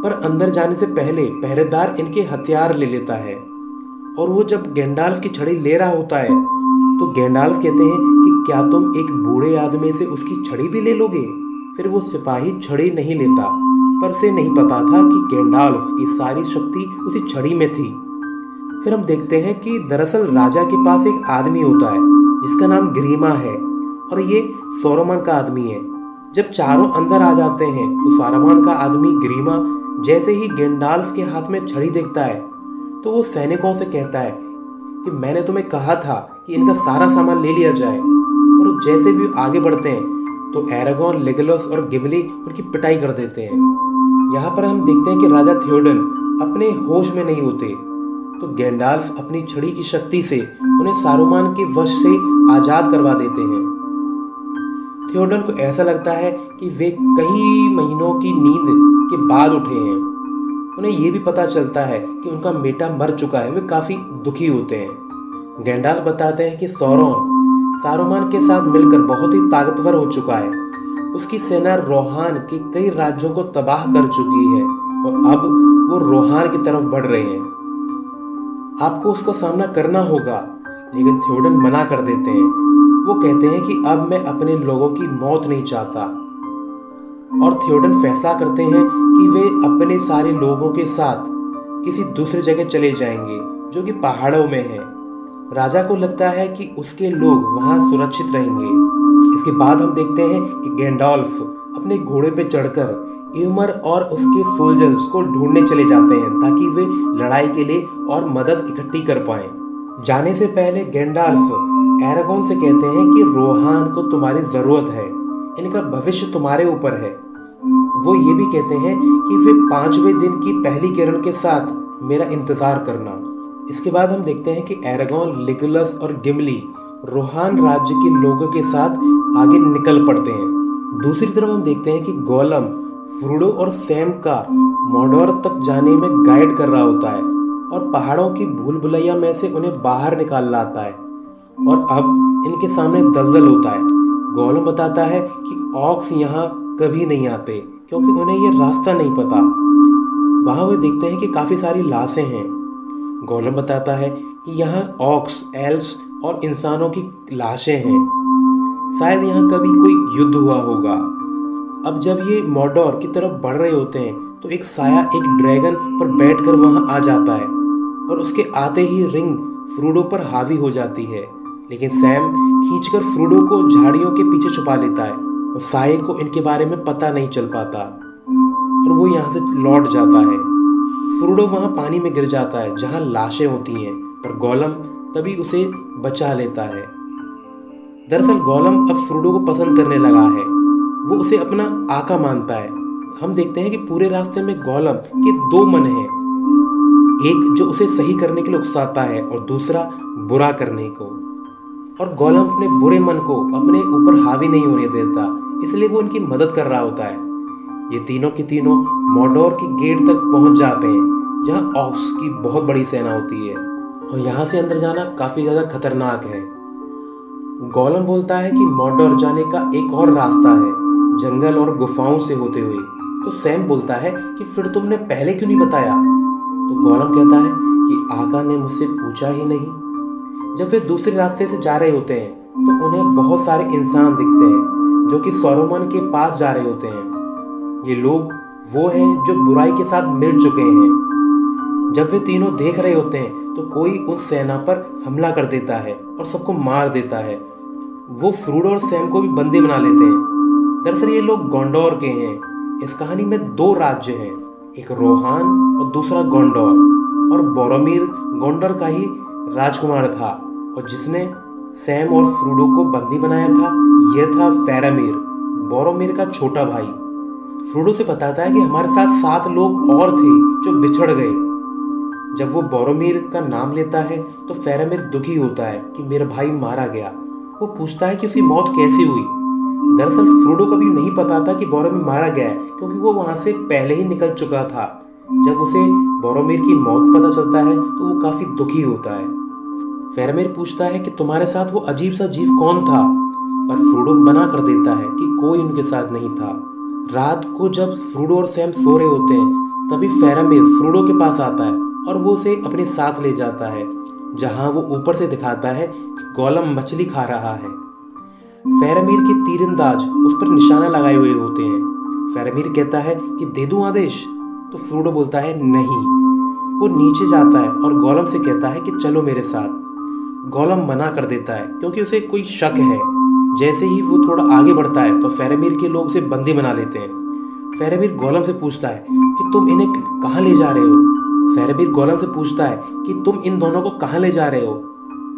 S2: पर अंदर जाने से पहले पहरेदार इनके हथियार ले लेता है। और वो जब गैंडाल्फ की छड़ी ले रहा होता है तो गैंडाल्फ कहते हैं कि क्या तुम एक बूढ़े आदमी से उसकी छड़ी भी ले लोगे। फिर वो सिपाही छड़ी नहीं लेता, पर उसे नहीं पता था कि गैंडाल्फ की सारी शक्ति उसी छड़ी में थी। फिर हम देखते हैं कि दरअसल राजा के पास एक आदमी होता है जिसका नाम ग्रीमा है, और ये सौरोमन का आदमी है। जब चारों अंदर आ जाते हैं तो सारुमान का आदमी ग्रीमा जैसे ही गैंडाल्फ के हाथ में छड़ी देखता है तो वो सैनिकों से कहता है कि मैंने तुम्हें कहा था कि इनका सारा सामान ले लिया जाए। और जैसे भी आगे बढ़ते हैं तो एरागोन, लेगोलस और गिमली उनकी पिटाई कर देते हैं। यहाँ पर हम देखते हैं कि राजा थियोडन अपने होश में नहीं होते, तो गैंडाल्फ अपनी छड़ी की शक्ति से उन्हें सारुमान के वश से आजाद करवा देते हैं। थियोडन को ऐसा लगता है कि वे कई महीनों की नींद के बाद उठे हैं। उन्हें यह भी पता चलता है कि उनका बेटा मर चुका है। वे काफी दुखी होते हैं। गैंडाल्फ बताते हैं कि सौरॉन सारुमान के साथ मिलकर बहुत ही ताकतवर हो चुका है। उसकी सेना रोहान के कई राज्यों को तबाह कर चुकी है और अब वो रोहान की तरफ बढ़ रहे हैं। आपको उसका सामना करना होगा, लेकिन थियोडन मना कर देते हैं। वो कहते हैं कि अब मैं अपने लोगों की मौत नहीं चाहता। और थियोडन फैसला करते हैं कि वे अपने सारे लोगों के साथ किसी दूसरी जगह चले जाएंगे जो कि पहाड़ों में है। राजा को लगता है कि उसके लोग वहां सुरक्षित रहेंगे। इसके बाद हम देखते हैं कि गैंडाल्फ अपने घोड़े पे चढ़कर यूमर और उसके सोल्जर्स को ढूंढने चले जाते हैं ताकि वे लड़ाई के लिए और मदद इकट्ठी कर पाएं। जाने से पहले गैंडाल्फ एरागोन से कहते हैं कि रोहान को तुम्हारी जरूरत है, इनका भविष्य तुम्हारे ऊपर है। वो ये भी कहते हैं कि वे 5वें दिन की पहली किरण के साथ मेरा इंतजार करना। इसके बाद हम देखते हैं कि एरागोन, लेगोलस और गिमली रोहान राज्य के लोगों के साथ आगे निकल पड़ते हैं। दूसरी तरफ हम देखते हैं कि गोलम फ्रोडो और सैम का मॉर्डोर तक जाने में गाइड कर रहा होता है और पहाड़ों की भूल भुलैया में से उन्हें बाहर निकाल लाता है। और अब इनके सामने दलदल होता है। गोलम बताता है कि ऑक्स यहाँ कभी नहीं आते क्योंकि उन्हें ये रास्ता नहीं पता। वहां वे देखते हैं कि काफी सारी लाशें हैं। गोलम बताता है कि यहाँ ऑक्स, एल्व्स और इंसानों की लाशें हैं। शायद यहाँ कभी कोई युद्ध हुआ होगा। अब जब ये मॉर्डोर की तरफ बढ़ रहे होते हैं तो एक साया एक ड्रैगन पर बैठकर वहां आ जाता है और उसके आते ही रिंग फ्रोडो पर हावी हो जाती है। लेकिन सैम खींचकर फ्रोडो को झाड़ियों के पीछे छुपा लेता है और साये को इनके बारे में पता नहीं चल पाता और वो यहाँ से लौट जाता है। फ्रोडो वहां पानी में गिर जाता है जहां लाशें होती हैं, पर गोलम तभी उसे बचा लेता है। दरअसल गोलम अब फ्रोडो को पसंद करने लगा है। वो उसे अपना आका मानता है। हम देखते हैं कि पूरे रास्ते में गोलम के 2 मन हैं, एक जो उसे सही करने के लिए उकसाता है और दूसरा बुरा करने को। और गोलम अपने बुरे मन को अपने ऊपर हावी नहीं होने देता, इसलिए वो उनकी मदद कर रहा होता है। ये तीनों के तीनों मॉर्डोर की गेट तक पहुंच जाते हैं जहां ऑक्स की बहुत बड़ी सेना होती है और यहाँ से अंदर जाना काफी ज्यादा खतरनाक है। गोलम बोलता है कि मॉर्डोर जाने का एक और रास्ता है, जंगल और गुफाओं से होते हुए। तो सैम बोलता है कि फिर तुमने पहले क्यों नहीं बताया। तो गोलम कहता है कि आका ने मुझसे पूछा ही नहीं। जब वे दूसरे रास्ते से जा रहे होते हैं तो उन्हें बहुत सारे इंसान दिखते हैं जो कि सौरोमन के पास जा रहे होते हैं। ये लोग वो हैं जो बुराई के साथ मिल चुके हैं। जब वे तीनों देख रहे होते हैं तो कोई उस सेना पर हमला कर देता है और सबको मार देता है। वो फ्रोडो और सैम को भी बंदी बना लेते हैं। दरअसल ये लोग गोंडोर के हैं। इस कहानी में 2 राज्य हैं, एक रोहान और दूसरा गोंडोर। और बोरोमीर गोंडोर का ही राजकुमार था और जिसने सैम और फ्रोडो को बंदी बनाया था, यह था फेरामिर, बोरोमिर का छोटा भाई। फ्रोडो से बताता है कि हमारे साथ 7 लोग और थे जो बिछड़ गए। जब वो बोरोमिर का नाम लेता है तो फेरामिर दुखी होता है कि मेरा भाई मारा गया। वो पूछता है कि उसकी मौत कैसे हुई। दरअसल फ्रोडो को भी नहीं पता था कि बोरोमिर मारा गया है, क्योंकि वो वहां से पहले ही निकल चुका था। जब उसे बोरोमिर की मौत पता चलता है तो वो काफी दुखी होता है। फेरामिर पूछता है कि तुम्हारे साथ वो अजीब सा जीव कौन था, पर फ्रोडो मना कर देता है कि कोई उनके साथ नहीं था। रात को जब फ्रोडो और सैम सो रहे होते हैं तभी फेरामिर फ्रोडो के पास आता है और वो उसे अपने साथ ले जाता है, जहां वो ऊपर से दिखाता है कि गोलम मछली खा रहा है। फेरामिर के तीरंदाज उस पर निशाना लगाए हुए होते हैं। फेरामिर कहता है कि दे दूं आदेश, तो फ्रोडो बोलता है नहीं। वो नीचे जाता है और गोलम से कहता है कि चलो मेरे साथ। गोलम मना कर देता है क्योंकि उसे कोई शक है। जैसे ही वो थोड़ा आगे बढ़ता है तो फेरामिर के लोग उसे बंदी बना लेते हैं। फेरामिर गोलम से पूछता है कि तुम इन्हें कहाँ ले जा रहे हो। फेरामिर गोलम से पूछता है कि तुम इन दोनों को कहाँ ले जा रहे हो।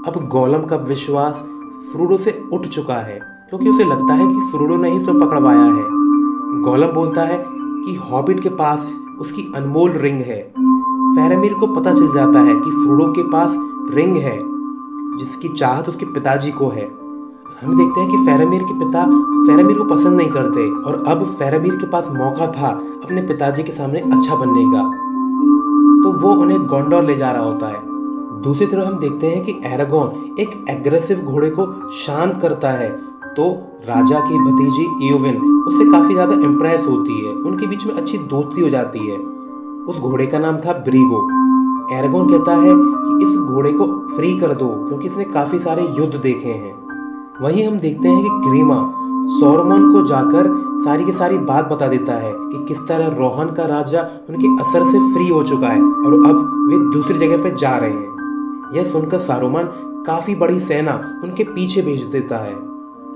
S2: अब गोलम का विश्वास फ्रोडो से उठ चुका है, क्योंकि उसे लगता है कि फ्रोडो ने ही उसे पकड़वाया है। गोलम बोलता है कि हॉबिट के पास उसकी अनमोल रिंग है। फेरामिर को पता चल जाता है कि फ्रोडो के पास रिंग है जिसकी चाहत उसके पिताजी को है। हम देखते हैं कि फेरामिर के पिता फेरामिर को पसंद नहीं करते और अब फेरामिर के पास मौका था अपने पिताजी के सामने अच्छा बनने का, तो वो उन्हें गोंडोर ले जा रहा होता है। दूसरी तरफ हम देखते हैं कि एरागोन एक एग्रेसिव घोड़े को शांत करता है, तो राजा की भतीजी इयोविन उससे काफी ज्यादा इम्प्रेस होती है। उनके बीच में अच्छी दोस्ती हो जाती है। उस घोड़े का नाम था ब्रीगो। एरागोन कहता है कि इस घोड़े को फ्री कर दो, क्योंकि इसने काफी सारे युद्ध देखे हैं। वहीं हम देखते हैं कि ग्रीमा सॉरमोन को जाकर सारी की सारी बात बता देता है कि किस तरह रोहन का राजा उनके असर से फ्री हो चुका है और अब वे दूसरी जगह पर जा रहे हैं। यह सुनकर सारुमान काफी बड़ी सेना उनके पीछे भेज देता है।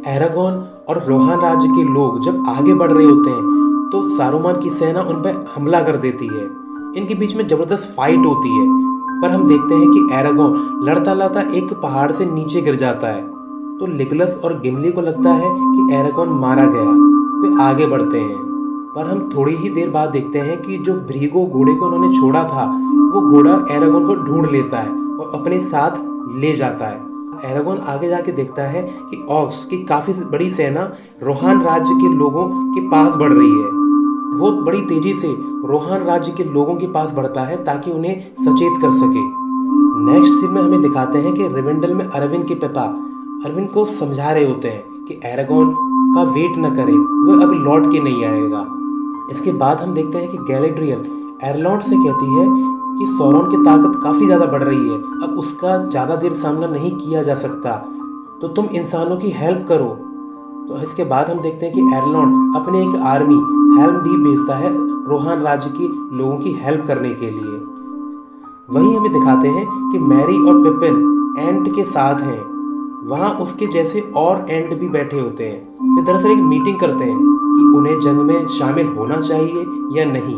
S2: एरागोन और रोहन राज्य के लोग जब आगे बढ़ रहे होते हैं तो सारुमान की सेना उन पर हमला कर देती है। इनके बीच में जबरदस्त फाइट होती है, पर हम देखते हैं कि एरागोन लड़ता लड़ता एक पहाड़ से नीचे गिर जाता है। तो लिगलस और गिमली को लगता है कि एरागोन मारा गया। वे आगे बढ़ते हैं, पर हम थोड़ी ही देर बाद देखते हैं कि जो ब्रीगो घोड़े को उन्होंने छोड़ा था वो घोड़ा एरागोन को ढूंढ लेता है और अपने साथ ले जाता है। एरागोन आगे जाके देखता है कि ऑक्स की काफी बड़ी सेना रोहान राज्य के लोगों के पास बढ़ रही है। वो बड़ी तेजी से रोहान राज्य के लोगों के पास बढ़ता है ताकि उन्हें सचेत कर सके। नेक्स्ट सीन में हमें दिखाते हैं कि रिवेंडल में अरविंद के पिता अरविंद को समझा रहे होते हैं कि एरागोन का वेट न करे, वह अभी लौट के नहीं आएगा। इसके बाद हम देखते हैं कि गैलेड्रियल एरलॉन्ड से कहती है कि सौरन की ताकत काफ़ी ज़्यादा बढ़ रही है, अब उसका ज़्यादा देर सामना नहीं किया जा सकता, तो तुम इंसानों की हेल्प करो। तो इसके बाद हम देखते हैं कि एरलॉन्ड अपने एक आर्मी हेल्म डीप भेजता है रोहान राज्य के लोगों की हेल्प करने के लिए। वहीं हमें दिखाते हैं कि मैरी और पिपिन एंट के साथ हैं। वहाँ उसके जैसे और एंट भी बैठे होते हैं। वे दरअसल एक मीटिंग करते हैं कि उन्हें जंग में शामिल होना चाहिए या नहीं,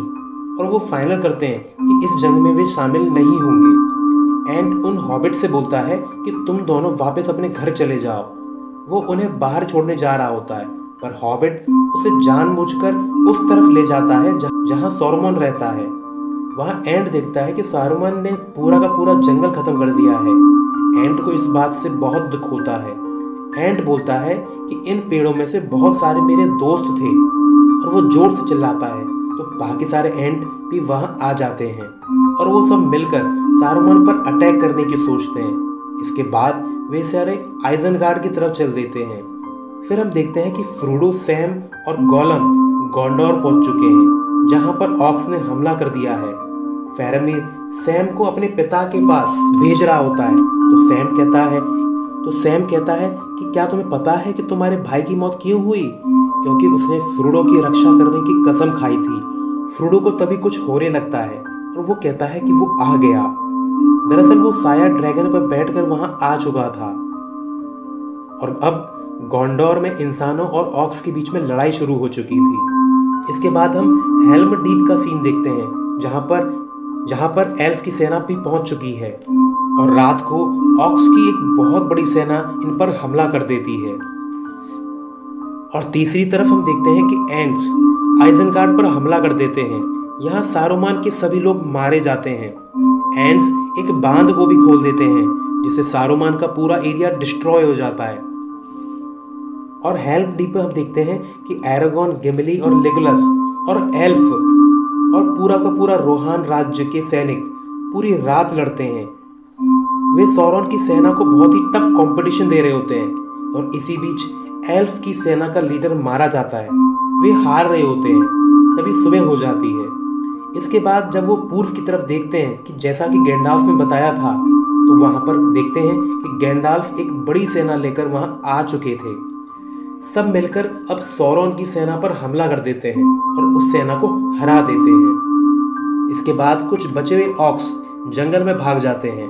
S2: और वो फाइनल करते हैं कि इस जंग में वे शामिल नहीं होंगे। एंट उन हॉबिट से बोलता है कि तुम दोनों वापस अपने घर चले जाओ। वो उन्हें बाहर छोड़ने जा रहा होता है, पर हॉबिट उसे जानबूझकर उस तरफ ले जाता है जहां सॉरमोन रहता है। वहां एंट देखता है कि सारुमान ने पूरा का पूरा जंगल खत्म कर दिया है। एंट को इस बात से बहुत दुख होता है। एंट बोलता है कि इन पेड़ों में से बहुत सारे मेरे दोस्त थे, और वो जोर से चिल्लाता है तो बाकी सारे एंट भी वहां आ जाते हैं और वो सब मिलकर सारुमान पर अटैक करने की सोचते हैं। इसके बाद वे सारे आइजनगार्ड की तरफ चल देते हैं। फिर हम देखते हैं कि फ्रोडो, सैम और गोलम गोंडोर पहुंच चुके हैं, जहां पर ऑक्स ने हमला कर दिया है। फेरामिर सैम को अपने पिता के पास भेज रहा होता है, तो सैम कहता है कि क्या तुम्हें पता है कि तुम्हारे भाई की मौत क्यों हुई? क्योंकि उसने फ्रोडो की रक्षा करने की कसम खाई थी। फ्रोडो को तभी कुछ होने लगता है और वो कहता है कि वो आ गया। दरअसल वो साया ड्रैगन पर बैठकर वहां आ चुका था, और अब गोंडोर में इंसानों और ऑक्स के बीच में लड़ाई शुरू हो चुकी थी। इसके बाद हम हेल्म डीप का सीन देखते हैं, जहां पर एल्फ की सेना भी पहुंच चुकी है। और रात को ऑक्स की एक बहुत बड़ी सेना इन पर हमला कर देती है। और तीसरी तरफ हम देखते हैं कि एंट्स आइजनगार्ड पर हमला कर देते हैं। यहाँ सारुमान के सभी लोग मारे जाते हैं। एंट्स एक बांध को भी खोल देते हैं, जिससे सारुमान का पूरा एरिया डिस्ट्रॉय हो जाता है। और हेल्प डी पे हम देखते हैं कि एरागॉन, गिमली और लेगोलस और एल्फ और पूरा का पूरा रोहान राज्य के सैनिक पूरी रात लड़ते हैं। वे सौरन की सेना को बहुत ही टफ कंपटीशन दे रहे होते हैं, और इसी बीच एल्फ की सेना का लीडर मारा जाता है। वे हार रहे होते हैं। तभी सुबह हो जाती है। इसके बाद जब वो पूर्व की तरफ देखते हैं कि जैसा कि गैंडाल्फ ने बताया था, तो वहां पर देखते हैं कि गैंडाल्फ एक बड़ी सेना लेकर वहां आ चुके थे। सब मिलकर अब सौरन की सेना पर हमला कर देते हैं और उस सेना को हरा देते हैं। इसके बाद कुछ बचे हुए ऑक्स जंगल में भाग जाते हैं,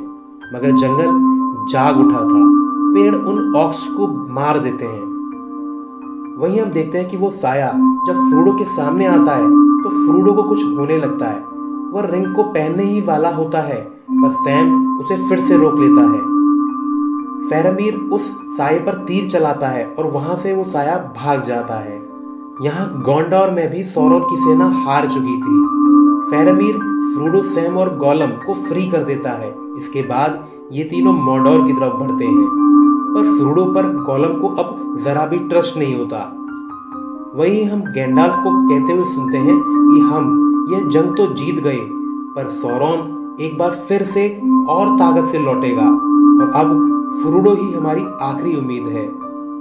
S2: मगर जंगल जाग उठा था। पेड़ उन ऑक्स को मार देते हैं। वहीं हम देखते हैं कि वो साया जब फ्रोडो के सामने आता है तो फ्रोडो को कुछ होने लगता है। वह रिंग को पहनने ही वाला होता है, पर सैम उसे फिर से रोक लेता है। फेरामीर उस साये पर तीर चलाता है और वहां से वो साया भाग जाता है। यहाँ गोंडोर में भी सौरव की सेना हार चुकी थी। फेरामीर फ्रोडो, सैम और गोलम को फ्री कर देता है। इसके बाद ये तीनों मॉर्डोर की तरफ बढ़ते हैं, पर फ्रोडो पर गोलम को अब जरा भी ट्रस्ट नहीं होता। वही हम गैंडाल्फ को कहते हुए सुनते हैं कि हम यह जंग तो जीत गए, पर सौरन एक बार फिर से और ताकत से लौटेगा, और अब फ्रोडो ही हमारी आखिरी उम्मीद है।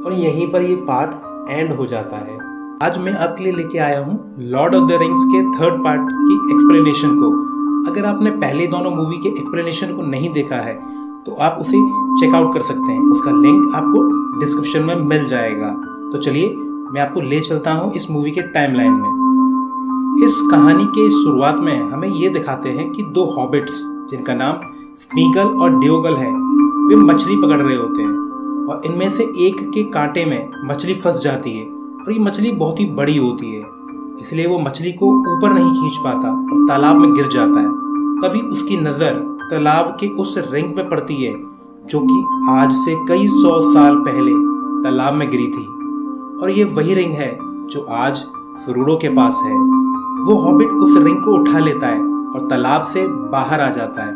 S2: और यहीं पर ये पार्ट एंड हो जाता है। आज मैं आपके लिए लेके आया हूँ लॉर्ड ऑफ द रिंग्स के थर्ड पार्ट की एक्सप्लेनेशन को। अगर आपने पहले दोनों मूवी के एक्सप्लेनेशन को नहीं देखा है तो आप उसे चेकआउट कर सकते हैं। उसका लिंक आपको डिस्क्रिप्शन में मिल जाएगा। तो चलिए मैं आपको ले चलता हूँ इस मूवी के टाइमलाइन में। इस कहानी के शुरुआत में हमें ये दिखाते हैं कि दो हॉबिट्स, जिनका नाम स्मीगल और ड्योगल है, वे मछली पकड़ रहे होते हैं, और इनमें से एक के कांटे में मछली फंस जाती है। और ये मछली बहुत ही बड़ी होती है, इसलिए वो मछली को ऊपर नहीं खींच पाता और तालाब में गिर जाता है। तभी उसकी नज़र तालाब के उस रिंग पे पड़ती है, जो कि आज से कई 100 साल पहले तालाब में गिरी थी। और ये वही रिंग है जो आज फ्रोडो के पास है। वो हॉबिट उस रिंग को उठा लेता है और तालाब से बाहर आ जाता है।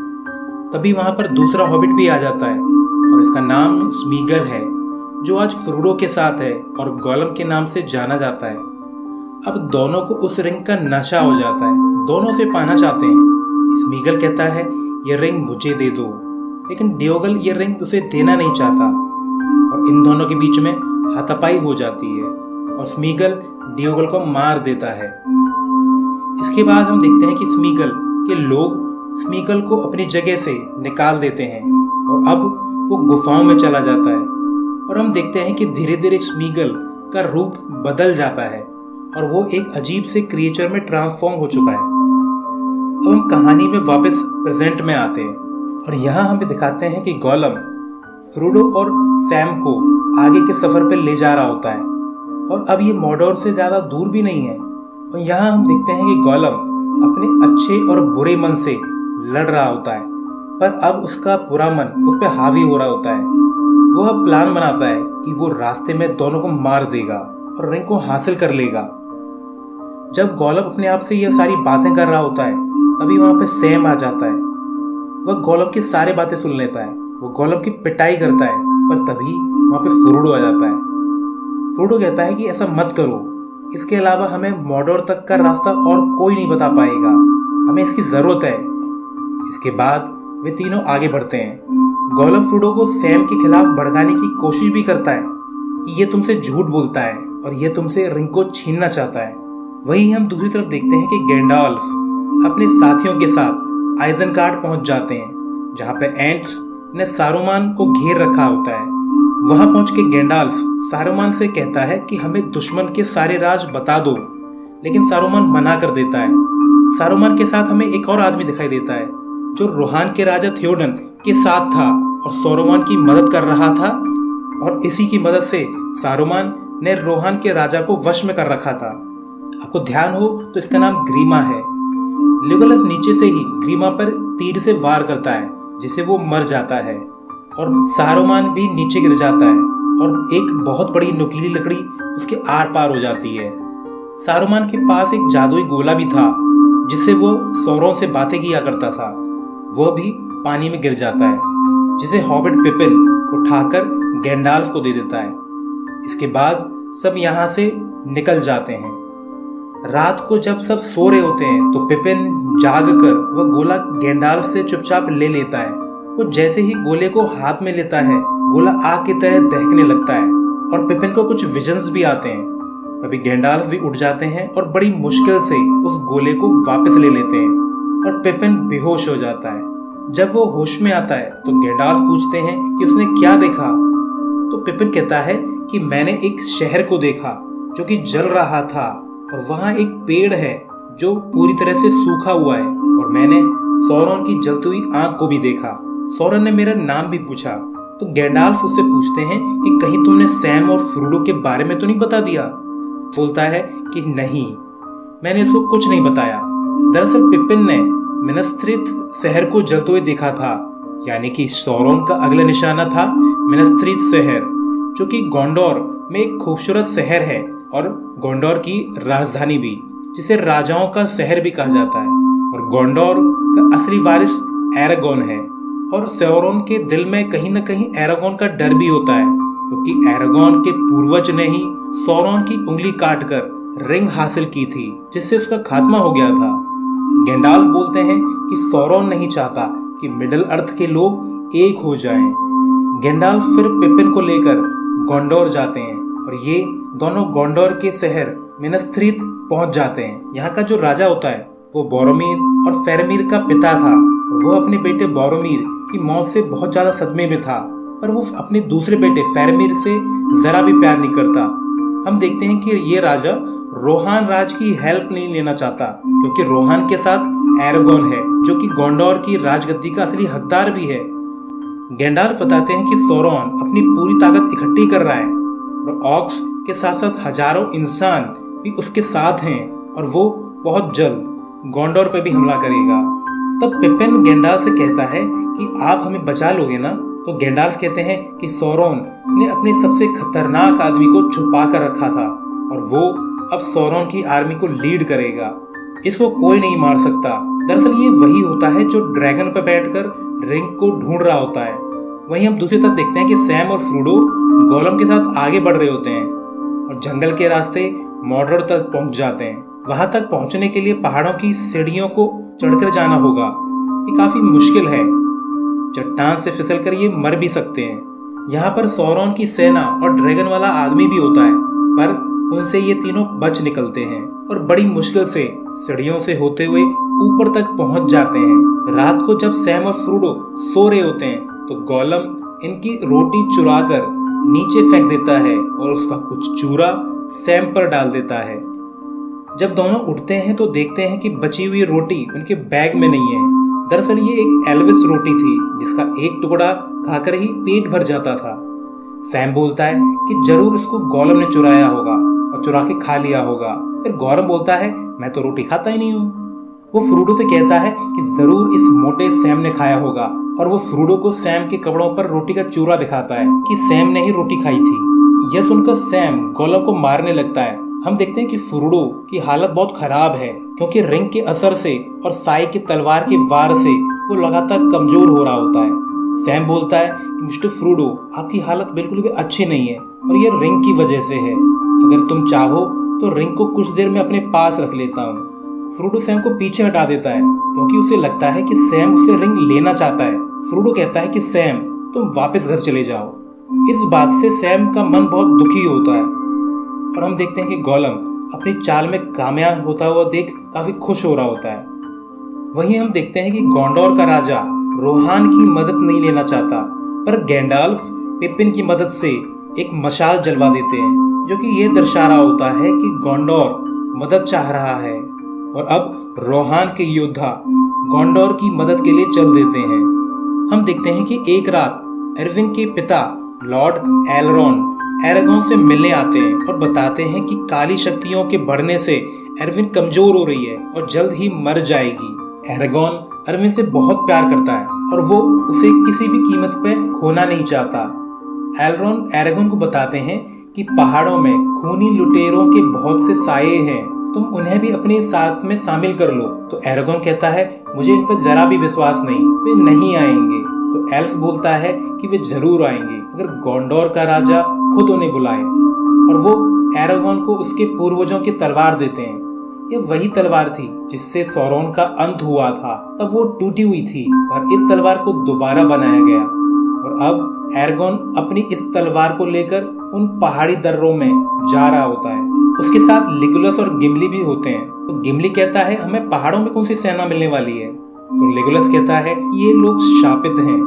S2: तभी वहां पर दूसरा हॉबिट भी आ जाता है, और इसका नाम स्मीगल है, जो आज फ्रोडो के साथ है और गोलम के नाम से जाना जाता है। अब दोनों को उस रिंग का नशा हो जाता है, दोनों से पाना चाहते हैं। स्मीगल कहता है ये रिंग मुझे दे दो, लेकिन ड्योगल ये रिंग उसे देना नहीं चाहता, और इन दोनों के बीच में हाथापाई हो जाती है और स्मीगल ड्योगल को मार देता है। इसके बाद हम देखते हैं कि स्मीगल के लोग स्मीगल को अपनी जगह से निकाल देते हैं, और अब वो गुफाओं में चला जाता है। और हम देखते हैं कि धीरे धीरे स्मीगल का रूप बदल जाता है और वो एक अजीब से क्रिएचर में ट्रांसफॉर्म हो चुका है। अब हम कहानी में वापस प्रेजेंट में आते हैं, और यहाँ हमें दिखाते हैं कि गोलम फ्रोडो और सैम को आगे के सफर पर ले जा रहा होता है, और अब ये मॉर्डोर से ज़्यादा दूर भी नहीं है। और यहाँ हम देखते हैं कि गोलम अपने अच्छे और बुरे मन से लड़ रहा होता है, पर अब उसका बुरा मन उस पर हावी हो रहा होता है। वह प्लान बनाता है कि वो रास्ते में दोनों को मार देगा और रिंग को हासिल कर लेगा। जब गोलम अपने आप से यह सारी बातें कर रहा होता है, तभी वहाँ पे सैम आ जाता है। वह गोलम की सारी बातें सुन लेता है, वो गोलम की पिटाई करता है, पर तभी वहाँ पे फ्रोडो आ जाता है। फ्रोडो कहता है कि ऐसा मत करो, इसके अलावा हमें मॉर्डोर तक का रास्ता और कोई नहीं बता पाएगा, हमें इसकी ज़रूरत है। इसके बाद वे तीनों आगे बढ़ते हैं। गोलम फ्रोडो को सैम के खिलाफ भड़काने की कोशिश भी करता है कि ये तुमसे झूठ बोलता है और ये तुमसे रिंग को छीनना चाहता है। वहीं हम दूसरी तरफ देखते हैं कि गैंडाल्फ अपने साथियों के साथ आइजनगार्ड पहुंच जाते हैं, जहां पे एंट्स ने सारुमान को घेर रखा होता है। वहां पहुंच के गैंडाल्फ सारुमान से कहता है कि हमें दुश्मन के सारे राज बता दो, लेकिन सारुमान मना कर देता है। सारुमान के साथ हमें एक और आदमी दिखाई देता है, जो रोहान के राजा थियोडन के साथ था और सारुमान की मदद कर रहा था, और इसी की मदद से सारुमान ने रोहान के राजा को वश में कर रखा था। आपको ध्यान हो तो इसका नाम ग्रीमा है। लेगोलस नीचे से ही ग्रीमा पर तीर से वार करता है,
S1: जिससे वो मर जाता है और सारुमान भी नीचे गिर जाता है और एक बहुत बड़ी नुकीली लकड़ी उसके आर पार हो जाती है। सारुमान के पास एक जादुई गोला भी था जिससे वो सौरोन से बातें किया करता था, वह भी पानी में गिर जाता है, जिसे हॉबिट पिपिन उठाकर गैंडाल्फ को दे देता है। इसके बाद सब यहाँ से निकल जाते हैं। रात को जब सब सो रहे होते हैं तो पिपिन जाग कर वह गोला गैंडाल्फ से चुपचाप ले लेता है। वो जैसे ही गोले को हाथ में लेता है, गोला आग की तरह दहकने लगता है और पिपिन को कुछ विजन्स भी आते हैं। तभी गैंडाल्फ भी उठ जाते हैं और बड़ी मुश्किल से उस गोले को वापस ले लेते हैं और पिपिन बेहोश हो जाता है। जब वो होश में आता है तो गैंडाल्फ पूछते हैं कि उसने क्या देखा, तो पिपिन कहता है कि मैंने एक शहर को देखा जो कि जल रहा था और वहाँ एक पेड़ है जो पूरी तरह से सूखा हुआ है, और मैंने सौरोन की जलती हुई आंख को भी देखा। सौरोन ने मेरा नाम भी पूछा। तो गैंडाल्फ उससे पूछते हैं कि कहीं तुमने सैम और फ्रोडो के बारे में तो नहीं बता दिया? बोलता है कि नहीं, मैंने इसको कुछ नहीं बताया। दरअसल पिपिन ने मिनस थ्रीथ शहर को जलते हुए देखा था, यानी कि सौरोन का अगला निशाना था मिनस थ्रीथ शहर, जो कि गोंडोर में एक खूबसूरत शहर है और गोंडोर की राजधानी भी, जिसे राजाओं का शहर भी कहा जाता है। और गोंडोर का असली वारिस एरागोन है और सौरोन के दिल में कहीं न कहीं एरागोन का डर भी होता है, क्योंकि एरागोन के पूर्वज ने ही सौरोन की उंगली काटकर रिंग हासिल की थी, जिससे उसका खात्मा हो गया था। गैंडाल्फ बोलते हैं कि सौरोन नहीं चाहता कि मिडिल अर्थ के लोग एक हो जाएं। गैंडाल्फ फिर पिपिन को लेकर गोंडोर जाते हैं और ये दोनों गोंडोर के शहर मिनस थ्रीथ पहुंच जाते हैं। यहाँ का जो राजा होता है वो बोरोमीर और फेरमीर का पिता था। वो अपने बेटे बोरोमीर की मौत से बहुत ज्यादा सदमे में था, पर वो अपने दूसरे बेटे फेरमीर से जरा भी प्यार नहीं करता। हम देखते हैं कि ये राजा रोहान राज की हेल्प नहीं लेना चाहता, क्योंकि रोहान के साथ एरागोन है जो कि गोंडोर की राजगद्दी का असली हकदार भी है। गैंडाल्फ बताते हैं कि सौरोन अपनी पूरी ताकत इकट्ठी कर रहा है और ऑक्स के साथ साथ हजारों इंसान भी उसके साथ हैं और वो बहुत जल्द गोंडोर पर भी हमला करेगा। तब पिपिन गैंडाल्फ से कहता है कि आप हमें बचा लोगे ना? तो गैंडाल्फ कहते हैं कि सौरोन ने अपने सबसे खतरनाक आदमी को छुपा कर रखा था और वो अब सौरोन की आर्मी को लीड करेगा, इसको कोई नहीं मार सकता। दरअसल ये वही होता है जो ड्रैगन पर बैठकर रिंग को ढूंढ रहा होता है। वहीं हम दूसरी तरफ देखते हैं कि सैम और फ्रोडो गोलम के साथ आगे बढ़ रहे होते हैं और जंगल के रास्ते मॉर्डोर तक पहुंच जाते हैं। वहां तक पहुंचने के लिए पहाड़ों की सीढ़ियों को चढ़कर जाना होगा। ये काफी मुश्किल है, चट्टान से फिसलकर ये मर भी सकते हैं। यहाँ पर सौरोन की सेना और ड्रैगन वाला आदमी भी होता है, पर उनसे ये तीनों बच निकलते हैं और बड़ी मुश्किल से सीढ़ियों से होते हुए ऊपर तक पहुंच जाते हैं। रात को जब सैम और फ्रोडो सो रहे होते हैं तो गोलम इनकी रोटी चुराकर नीचे फेंक देता है और उसका कुछ चूरा सैम पर डाल देता है। जब दोनों उठते हैं तो देखते हैं कि बची हुई रोटी उनके बैग में नहीं है। दरअसल ये एक एल्विस रोटी थी जिसका एक टुकड़ा खाकर ही पेट भर जाता था। सैम बोलता है कि जरूर इसको गोलम ने चुराया होगा और चुरा के खा लिया होगा। फिर गोलम बोलता है मैं तो रोटी खाता ही नहीं हूँ। वो फ्रोडो से कहता है कि जरूर इस मोटे सैम ने खाया होगा और वो फ्रोडो को सैम के कपड़ों पर रोटी का चूरा दिखाता है कि सैम ने ही रोटी खाई थी। यह सुनकर सैम गोलम को मारने लगता है। हम देखते हैं कि फ्रोडो की हालत बहुत खराब है, क्योंकि रिंग के असर से और साई की तलवार के वार से वो लगातार कमजोर हो रहा होता है। सैम बोलता है कि मिस्टर फ्रोडो आपकी हालत बिल्कुल भी अच्छी नहीं है और ये रिंग की वजह से है। अगर तुम चाहो तो रिंग को कुछ देर में अपने पास रख लेता हूँ। फ्रोडो सैम को पीछे हटा देता है क्योंकि उसे लगता है कि सैम उससे रिंग लेना चाहता है। फ्रोडो कहता है कि सैम तुम वापस घर चले जाओ। इस बात से सैम का मन बहुत दुखी होता है और हम देखते हैं कि गोलम अपनी चाल में कामयाब होता हुआ देख काफी खुश हो रहा होता है। वहीं हम देखते हैं कि गोंडोर का राजा रोहान की मदद नहीं लेना चाहता, पर गैंडाल्फ पिपिन की मदद से एक मशाल जलवा देते हैं, जो कि यह दर्शा रहा होता है कि गोंडोर मदद चाह रहा है और अब रोहान के योद्धा गोंडोर की मदद के लिए चल देते हैं। हम देखते हैं कि एक रात एरविन के पिता लॉर्ड एलरॉन एरागोन से मिलने आते हैं और बताते हैं कि काली शक्तियों के बढ़ने से एरविन कमजोर हो रही है और जल्द ही मर जाएगी। एरागोन अरविंद से बहुत प्यार करता है और वो उसे किसी भी कीमत पे खोना नहीं चाहता। एलरोन एरागोन को बताते हैं कि पहाड़ों में खूनी लुटेरों के बहुत से साये हैं, तुम उन्हें भी अपने साथ में शामिल कर लो। तो एरागोन कहता है मुझे इन पर जरा भी विश्वास नहीं, वे नहीं आएंगे। तो एल्फ बोलता है कि वे जरूर आएंगे अगर गोंडोर का राजा खुद उन्हें बुलाए, और वो एरागोन को उसके पूर्वजों की तलवार देते हैं। ये वही तलवार थी जिससे सौरोन का अंत हुआ था, तब वो टूटी हुई थी और इस तलवार को दोबारा बनाया गया। और अब एरागोन अपनी इस तलवार को लेकर उन पहाड़ी दर्रों में जा रहा होता है। उसके साथ लेगोलस और गिमली भी होते हैं। तो गिमली कहता है हमें पहाड़ों में कौन सी सेना मिलने वाली है। तो लेगोलस कहता है ये लोग शापित हैं,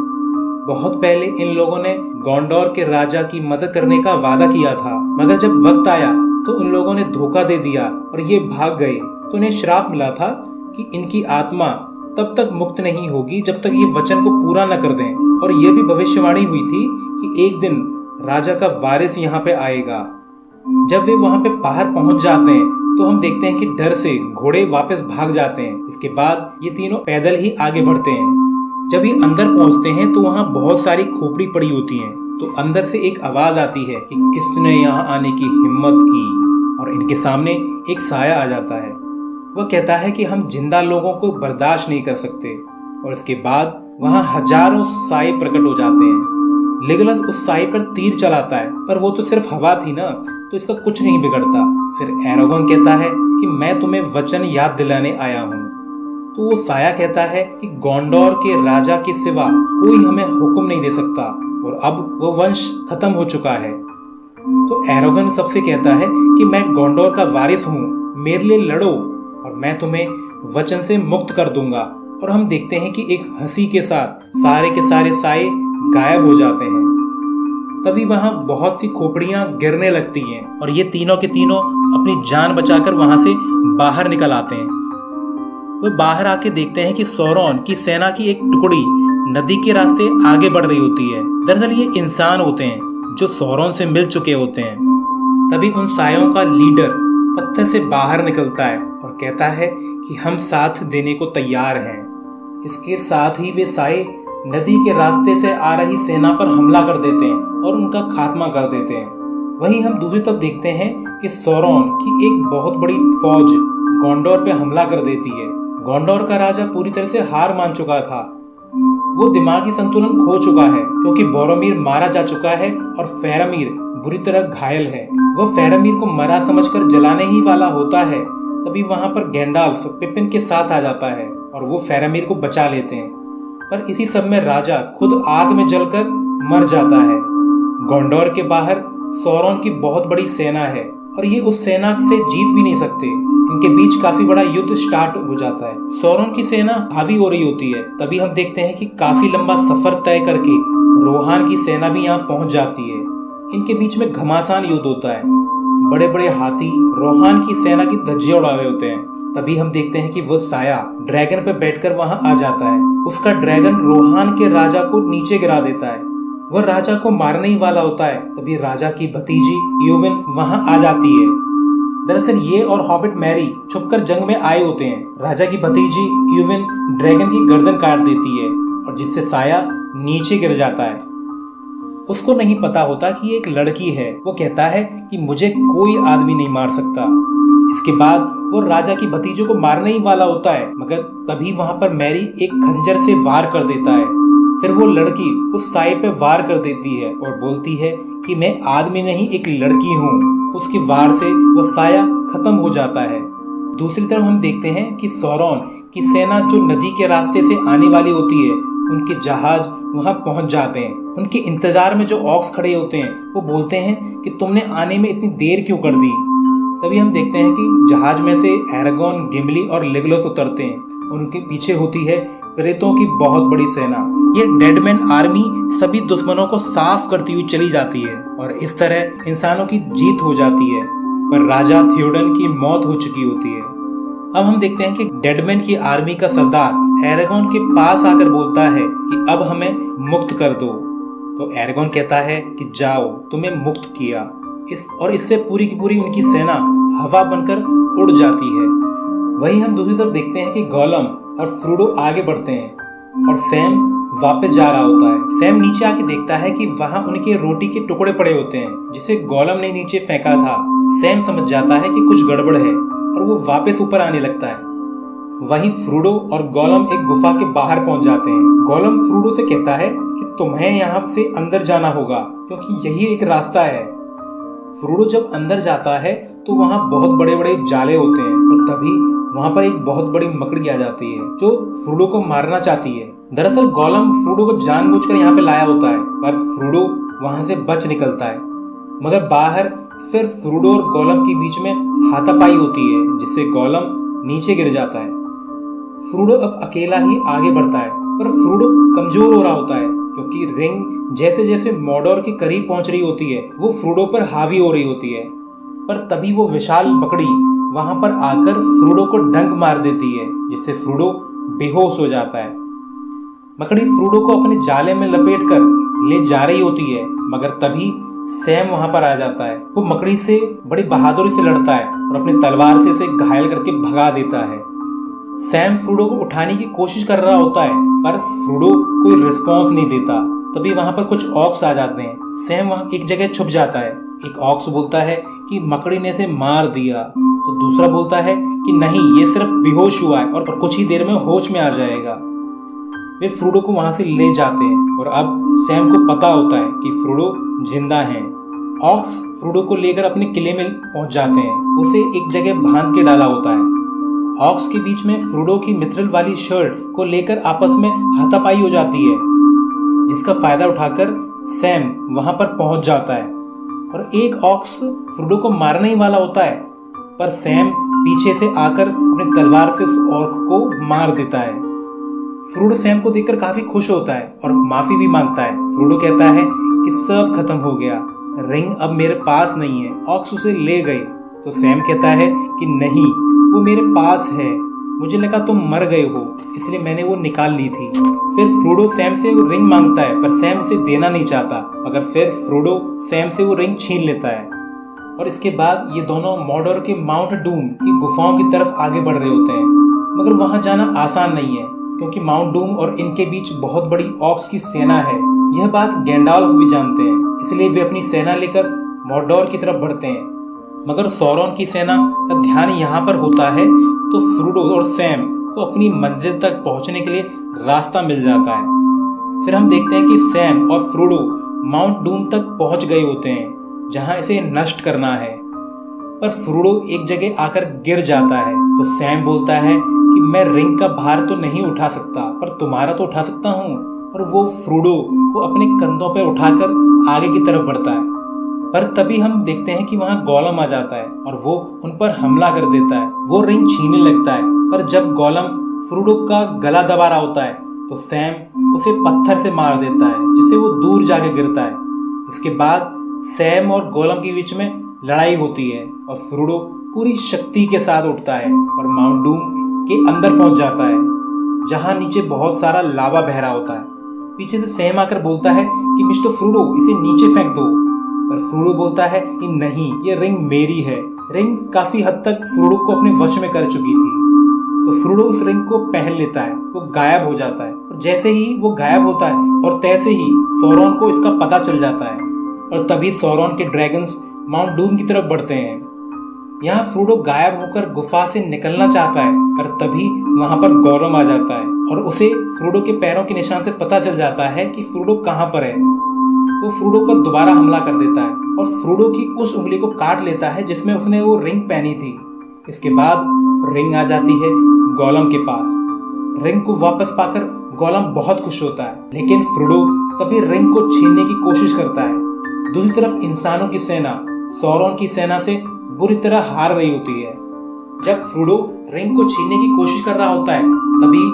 S1: बहुत पहले इन लोगों ने गोंडोर के राजा की मदद करने का वादा किया था, मगर जब वक्त आया तो उन लोगों ने धोखा दे दिया और ये भाग गए। तो उन्हें श्राप मिला था कि इनकी आत्मा तब तक मुक्त नहीं होगी जब तक ये वचन को पूरा न कर दें। और ये भी भविष्यवाणी हुई थी कि एक दिन राजा का वारिस यहाँ पे आएगा। जब वे वहां पे बाहर पहुंच जाते हैं तो हम देखते हैं कि डर से घोड़े वापस भाग जाते हैं। इसके बाद ये तीनों पैदल ही आगे बढ़ते हैं। जब ये अंदर पहुंचते हैं तो वहां बहुत सारी खोपड़ी पड़ी होती हैं। तो अंदर से एक आवाज आती है कि किसने यहाँ आने की हिम्मत की, और इनके सामने एक साया आ जाता है। वह कहता है कि हम जिंदा लोगों को बर्दाश्त नहीं कर सकते। और इसके बाद वहां हजारों साए प्रकट हो जाते हैं। लेगोलस उस साए पर तीर चलाता है, पर वो तो सिर्फ हवा थी ना, तो इसका कुछ नहीं बिगड़ता। फिर एरागोन कहता है कि मैं तुम्हें वचन याद दिलाने आया हूँ। तो वो साया कहता है कि गोंडोर के राजा के सिवा कोई हमें हुक्म नहीं दे सकता, और अब वो वंश खत्म हो चुका है। तो एरागोन सबसे कहता है कि मैं गोंडोर का वारिस हूँ, मेरे लिए लड़ो और मैं तुम्हें वचन से मुक्त कर दूंगा। और हम देखते हैं कि एक हंसी के साथ सारे के सारे साए गायब हो जाते हैं। तभी वहां बहुत सी खोपड़ियां गिरने लगती हैं और ये तीनों के तीनों अपनी जान बचाकर वहां से बाहर निकल आते हैं। वे बाहर आके देखते हैं कि सौरोन की सेना की एक टुकड़ी नदी के रास्ते आगे बढ़ रही होती है। दरअसल ये इंसान होते हैं जो सौरोन से मिल चुके होते हैं। तभी उन सायों का लीडर पत्थर से बाहर निकलता है और कहता है कि हम साथ देने को तैयार हैं। इसके साथ ही वे साए नदी के रास्ते से आ रही सेना पर हमला कर देते हैं और उनका खात्मा कर देते हैं। वहीं हम दूसरी तरफ देखते हैं कि सौरोन की एक बहुत बड़ी फौज गोंडोर पे हमला कर देती है। गोंडोर का राजा पूरी तरह से हार मान चुका था। वो दिमागी संतुलन खो चुका है क्योंकि बोरोमीर मारा जा चुका है और फेरामीर बुरी तरह घायल है। वह फेरामीर को मरा समझकर जलाने ही वाला होता है। तभी वहां पर गैंडाल्फ पिपिन के साथ आ जाता है और वो फेरामीर को बचा लेते हैं। पर इसी सब में राजा खुद आग में जलकर मर जाता है। गोंडोर के बाहर सौरोन की बहुत बड़ी सेना है और ये उस सेना से जीत भी नहीं सकते। इनके बीच काफी बड़ा युद्ध स्टार्ट हो जाता है। सौरोन की सेना हावी हो रही होती है। तभी हम देखते हैं कि काफी लंबा सफर तय करके रोहान की सेना भी यहाँ पहुंच जाती है। इनके बीच में घमासान युद्ध होता है। बड़े बड़े हाथी रोहान की सेना की धज्जियां उड़ा रहे होते हैं। तभी हम देखते हैं कि वो साया ड्रैगन पे बैठकर वहां आ जाता है। उसका ड्रैगन रोहान के राजा को नीचे गिरा देता है। वह राजा को मारने ही वाला होता है। तभी राजा की भतीजी यूविन वहां आ जाती है। दरअसल ये और हॉबिट मैरी छुपकर जंग में आए होते हैं। राजा की भतीजी यूविन ड्रैगन की गर्दन काट देती है और जिससे साया नीचे गिर जाता है। उसको नहीं पता होता कि ये एक लड़की है। वो कहता है कि मुझे कोई आदमी नहीं मार सकता। इसके बाद वो राजा की भतीजों को मारने ही वाला होता है, मगर तभी वहां पर मैरी एक खंजर से वार कर देता है। फिर वो लड़की उस साए पे वार कर देती है और बोलती है कि मैं आदमी नहीं एक लड़की हूँ। उसकी वार से वो साया खत्म हो जाता है। दूसरी तरफ हम देखते हैं कि सौरोन की सेना जो नदी के रास्ते से आने वाली होती है, उनके जहाज वहां पहुंच जाते हैं। उनके इंतजार में जो ऑक्स खड़े होते हैं वो बोलते हैं कि तुमने आने में इतनी देर क्यों कर दी। तभी हम देखते हैं कि जहाज में से एरागोन, गिमली और लेगोलस उतरते हैं। उनके पीछे होती है प्रेतों की बहुत बड़ी सेना। ये डेडमैन आर्मी सभी दुश्मनों को साफ करती हुई चली जाती है और इस तरह इंसानों की जीत हो जाती है। पर राजा थियोडन की मौत हो चुकी होती है। अब हम देखते हैं कि डेडमैन की आर्मी का सरदार एरागोन के पास आकर बोलता है कि अब हमें मुक्त कर दो। तो एरागोन कहता है कि जाओ, तुम्हें मुक्त किया। इससे पूरी की पूरी उनकी सेना हवा बनकर उड़ जाती है। वहीं हम दूसरी तरफ देखते हैं कि गोलम और फ्रोडो आगे बढ़ते हैं और सैम वापस जा रहा होता है। सैम नीचे आके देखता है कि वहां उनके रोटी के टुकड़े पड़े होते हैं जिसे गोलम ने नीचे फेंका था। सैम समझ जाता है कि कुछ गड़बड़ है और वो वापस ऊपर आने लगता है। वहीं फ्रोडो और गोलम एक गुफा के बाहर पहुंच जाते हैं। गोलम फ्रोडो से कहता है कि तुम्हें यहाँ से अंदर जाना होगा क्योंकि यही एक रास्ता है। फ्रोडो जब अंदर जाता है तो वहाँ बहुत बड़े बड़े जाले होते हैं और तभी वहाँ पर एक बहुत बड़ी मकड़ी आ जाती है जो फ्रोडो को मारना चाहती है। दरअसल गोलम फ्रोडो को जानबूझकर यहाँ पे लाया होता है पर फ्रोडो वहाँ से बच निकलता है, मगर बाहर फिर फ्रोडो और गोलम के बीच में हाथापाई होती है जिससे गोलम नीचे गिर जाता है। फ्रोडो अब अकेला ही आगे बढ़ता है पर फ्रोडो कमजोर हो रहा होता है क्योंकि रिंग जैसे जैसे मॉर्डोर के करीब पहुंच रही होती है वो फ्रोडो पर हावी हो रही होती है। पर तभी वो विशाल मकड़ी वहां पर आकर फ्रोडो को डंक मार देती है जिससे फ्रोडो बेहोश हो जाता है। मकड़ी फ्रोडो को अपने जाले में लपेटकर ले जा रही होती है मगर तभी सैम वहां पर आ जाता है। वो मकड़ी से बड़ी बहादुरी से लड़ता है और अपनी तलवार से उसे घायल करके भगा देता है। सैम फ्रोडो को उठाने की कोशिश कर रहा होता है पर फ्रोडो कोई रिस्पॉन्स नहीं देता। तभी वहां पर कुछ ऑक्स आ जाते हैं। सैम वहां एक जगह छुप जाता है। एक ऑक्स बोलता है कि मकड़ी ने इसे मार दिया तो दूसरा बोलता है कि नहीं, ये सिर्फ बेहोश हुआ है और कुछ ही देर में होश में आ जाएगा। वे फ्रोडो को वहां से ले जाते हैं और अब सैम को पता होता है कि फ्रोडो जिंदा है। ऑक्स फ्रोडो को लेकर अपने किले में पहुंच जाते हैं। उसे एक जगह बांध के डाला होता है। ऑक्स के बीच में फ्रोडो की मिथ्रिल वाली शर्ट को लेकर आपस में हाथापाई हो जाती है जिसका फायदा उठाकर सैम वहां पर पहुंच जाता है और एक ऑक्स फ्रोडो को मारने ही वाला होता है पर सैम पीछे से आकर अपनी तलवार से उस ऑर्क को मार देता है। फ्रोडो सैम को देखकर काफी खुश होता है और माफी भी मांगता है। फ्रोडो कहता है कि सब खत्म हो गया, रिंग अब मेरे पास नहीं है, ऑक्स उसे ले गए। तो सैम कहता है कि नहीं, वो मेरे पास है, मुझे लगा तुम मर गए हो इसलिए मैंने वो निकाल ली थी। फिर फ्रोडो सैम से वो रिंग मांगता है पर सैम उसे देना नहीं चाहता, मगर फिर फ्रोडो सैम से वो रिंग छीन लेता है और इसके बाद ये दोनों मॉर्डोर के माउंट डूम की गुफाओं की तरफ आगे बढ़ रहे होते हैं। मगर वहां जाना आसान नहीं है क्योंकि माउंट डूम और इनके बीच बहुत बड़ी ऑक्स की सेना है। यह बात गैंडाल्फ भी जानते हैं, इसलिए वे अपनी सेना लेकर मॉर्डोर की तरफ बढ़ते हैं। मगर सौरॉन की सेना का ध्यान यहाँ पर होता है तो फ्रोडो और सैम को अपनी मंजिल तक पहुंचने के लिए रास्ता मिल जाता है। फिर हम देखते हैं कि सैम और फ्रोडो माउंट डूम तक पहुंच गए होते हैं जहां इसे नष्ट करना है। पर फ्रोडो एक जगह आकर गिर जाता है तो सैम बोलता है कि मैं रिंग का भार तो नहीं उठा सकता पर तुम्हारा तो उठा सकता हूँ, और वो फ्रोडो को अपने कंधों पर उठाकर आगे की तरफ बढ़ता है। पर तभी हम देखते हैं कि वहां गोलम आ जाता है और वो उन पर हमला कर देता है। वो रिंग छीनने लगता है पर जब गोलम फ्रोडो का गला दबा रहा होता है तो सैम उसे पत्थर से मार देता है जिससे वो दूर जाके गिरता है। इसके बाद सैम और गोलम के बीच में लड़ाई होती है और फ्रोडो पूरी शक्ति के साथ उठता है और माउंट डूम के अंदर पहुंच जाता है जहां नीचे बहुत सारा लावा बह रहा होता है। पीछे से सैम आकर बोलता है कि मिस्टर फ्रोडो, इसे नीचे फेंक दो, पर फ्रोडो बोलता है कि नहीं, ये रिंग मेरी है। रिंग काफी हद तक फ्रोडो को अपने वश में कर चुकी थी तो फ्रोडो उस रिंग को पहन लेता है। वो गायब हो जाता है और जैसे ही वो गायब होता है और तैसे ही सौरॉन को इसका पता चल जाता है और तभी सौरॉन के ड्रैगन्स माउंट डूम की तरफ बढ़ते हैं। यहाँ फ्रोडो गायब होकर गुफा से निकलना चाहता है पर तभी वहां पर गोलम आ जाता है और उसे फ्रोडो के पैरों के निशान से पता चल जाता है कि फ्रोडो कहाँ पर है। वो फ्रोडो पर दोबारा हमला कर देता है और फ्रोडो की उस उंगली को काट लेता है जिसमें उसने वो रिंग पहनी थी। इसके बाद रिंग आ जाती है गोलम के पास। रिंग को वापस पाकर गोलम बहुत खुश होता है, लेकिन फ्रोडो तभी रिंग को छीनने की कोशिश करता है। दूसरी तरफ इंसानों की सेना सौरॉन की सेना से बुरी तरह हार रही होती है। जब फ्रोडो रिंग को छीनने की कोशिश कर रहा होता है तभी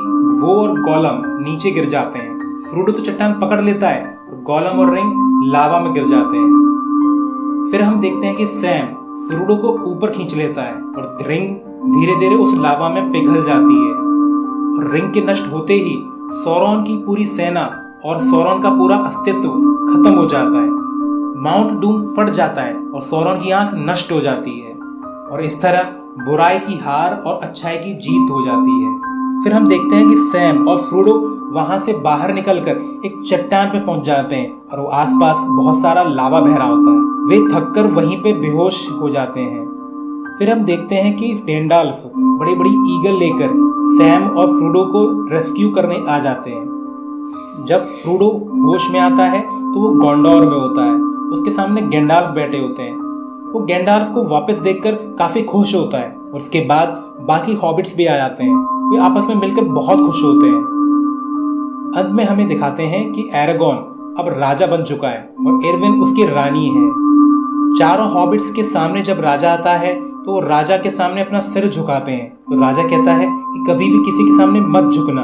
S1: वो और गोलम नीचे गिर जाते हैं। फ्रोडो तो चट्टान पकड़ लेता है और गोलम और रिंग लावा में गिर जाते हैं। फिर हम देखते हैं कि सैम फ्रोडो को ऊपर खींच लेता है और रिंग धीरे धीरे उस लावा में पिघल जाती है और रिंग के नष्ट होते ही सौरॉन की पूरी सेना और सौरॉन का पूरा अस्तित्व खत्म हो जाता है। माउंट डूम फट जाता है और सौरॉन की आंख नष्ट हो जाती है और इस तरह बुराई की हार और अच्छाई की जीत हो जाती है। फिर हम देखते हैं कि सैम और फ्रोडो वहां से बाहर निकलकर एक चट्टान पे पहुंच जाते हैं और वो आसपास बहुत सारा लावा बह रहा होता है। वे थककर वहीं पे बेहोश हो जाते हैं। फिर हम देखते हैं कि गैंडाल्फ बड़ी बड़ी ईगल लेकर सैम और फ्रोडो को रेस्क्यू करने आ जाते हैं। जब फ्रोडो होश में आता है तो वो गोंडोर में होता है। उसके सामने गैंडाल्फ बैठे होते हैं। वो गैंडाल्फ को वापस देखकर काफी खुश होता है और उसके बाद बाकी हॉबिट्स भी आ जाते हैं। वे आपस में मिलकर बहुत खुश होते हैं। अंत में हमें दिखाते हैं कि एरागॉन अब राजा बन चुका है और एरविन उसकी रानी है। चारों हॉबिट्स के सामने जब राजा आता है तो वो राजा के सामने अपना सिर झुकाते हैं। तो राजा कहता है कि कभी भी किसी के सामने मत झुकना।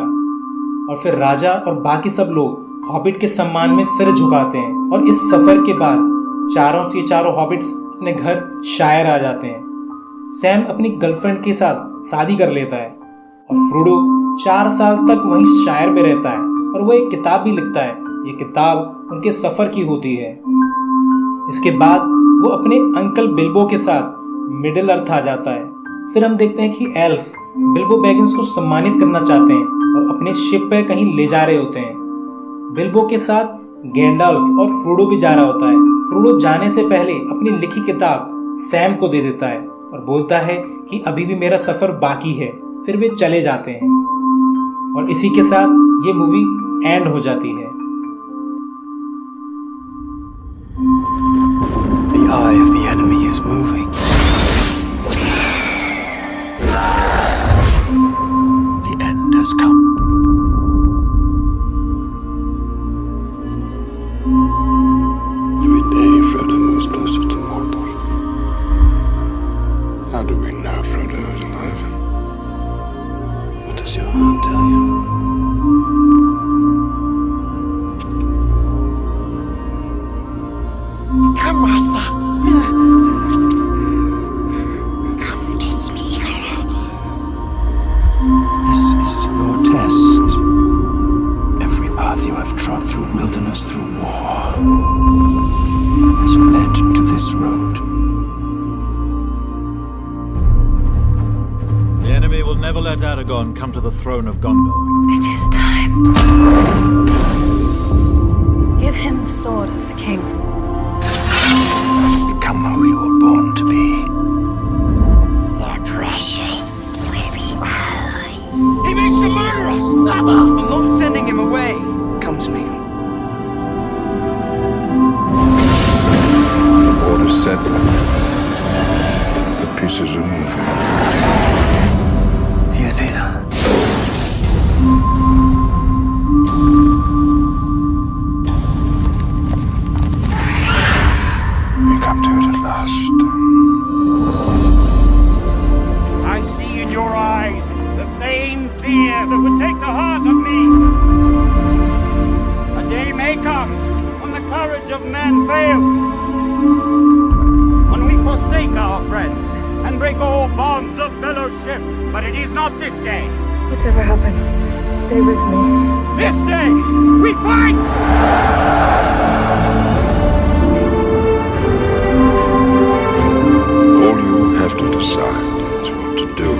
S1: और फिर राजा और बाकी सब लोग हॉबिट के सम्मान में सिर झुकाते हैं। और इस सफर के बाद चारों के चारों हॉबिट्स अपने घर शायर आ जाते हैं। सैम अपनी गर्लफ्रेंड के साथ शादी कर लेता है और फ्रोडो 4 साल तक वहीं शायर में रहता है और वो एक किताब भी लिखता है। ये किताब उनके सफर की होती है। इसके बाद वो अपने अंकल बिल्बो के साथ मिडिल अर्थ आ जाता है। फिर हम देखते हैं कि एल्फ बिल्बो बैगिंस को सम्मानित करना चाहते हैं और अपने शिप पर कहीं ले जा रहे होते हैं। बिल्बो के साथ गैंडाल्फ और फ्रोडो भी जा रहा होता है। फ्रोडो जाने से पहले अपनी लिखी किताब सैम को दे देता है और बोलता है कि अभी भी मेरा सफर बाकी है। फिर वे चले जाते हैं और इसी के साथ ये मूवी एंड हो जाती है।
S3: The eye of the enemy is moving. The end has come. Every day Frodo moves closer to Mordor. How do we know Frodo is alive? What does your heart tell you? Come, Master. Come to Smeagol. This is your test. Every path you have trod through wilderness, through war, has led to this road.
S4: The enemy will never let Aragorn come to the throne of Gondor.
S5: It is time. Give him the sword of the king.
S3: Become who you were born to be.
S5: The precious sleepy eyes.
S3: He means to murder us!
S5: Never!
S3: I'm not sending him away. Come to me.
S6: Order set. The pieces are moving.
S3: He is here.
S6: We come to it at last.
S7: I see in your eyes the same fear that would take the heart of me. A day may come when the courage of man fails, when we forsake our friends and break all bonds of fellowship, but it is not this day.
S5: Whatever happens, stay with me.
S7: This day, we fight!
S6: All you have to decide is what to do.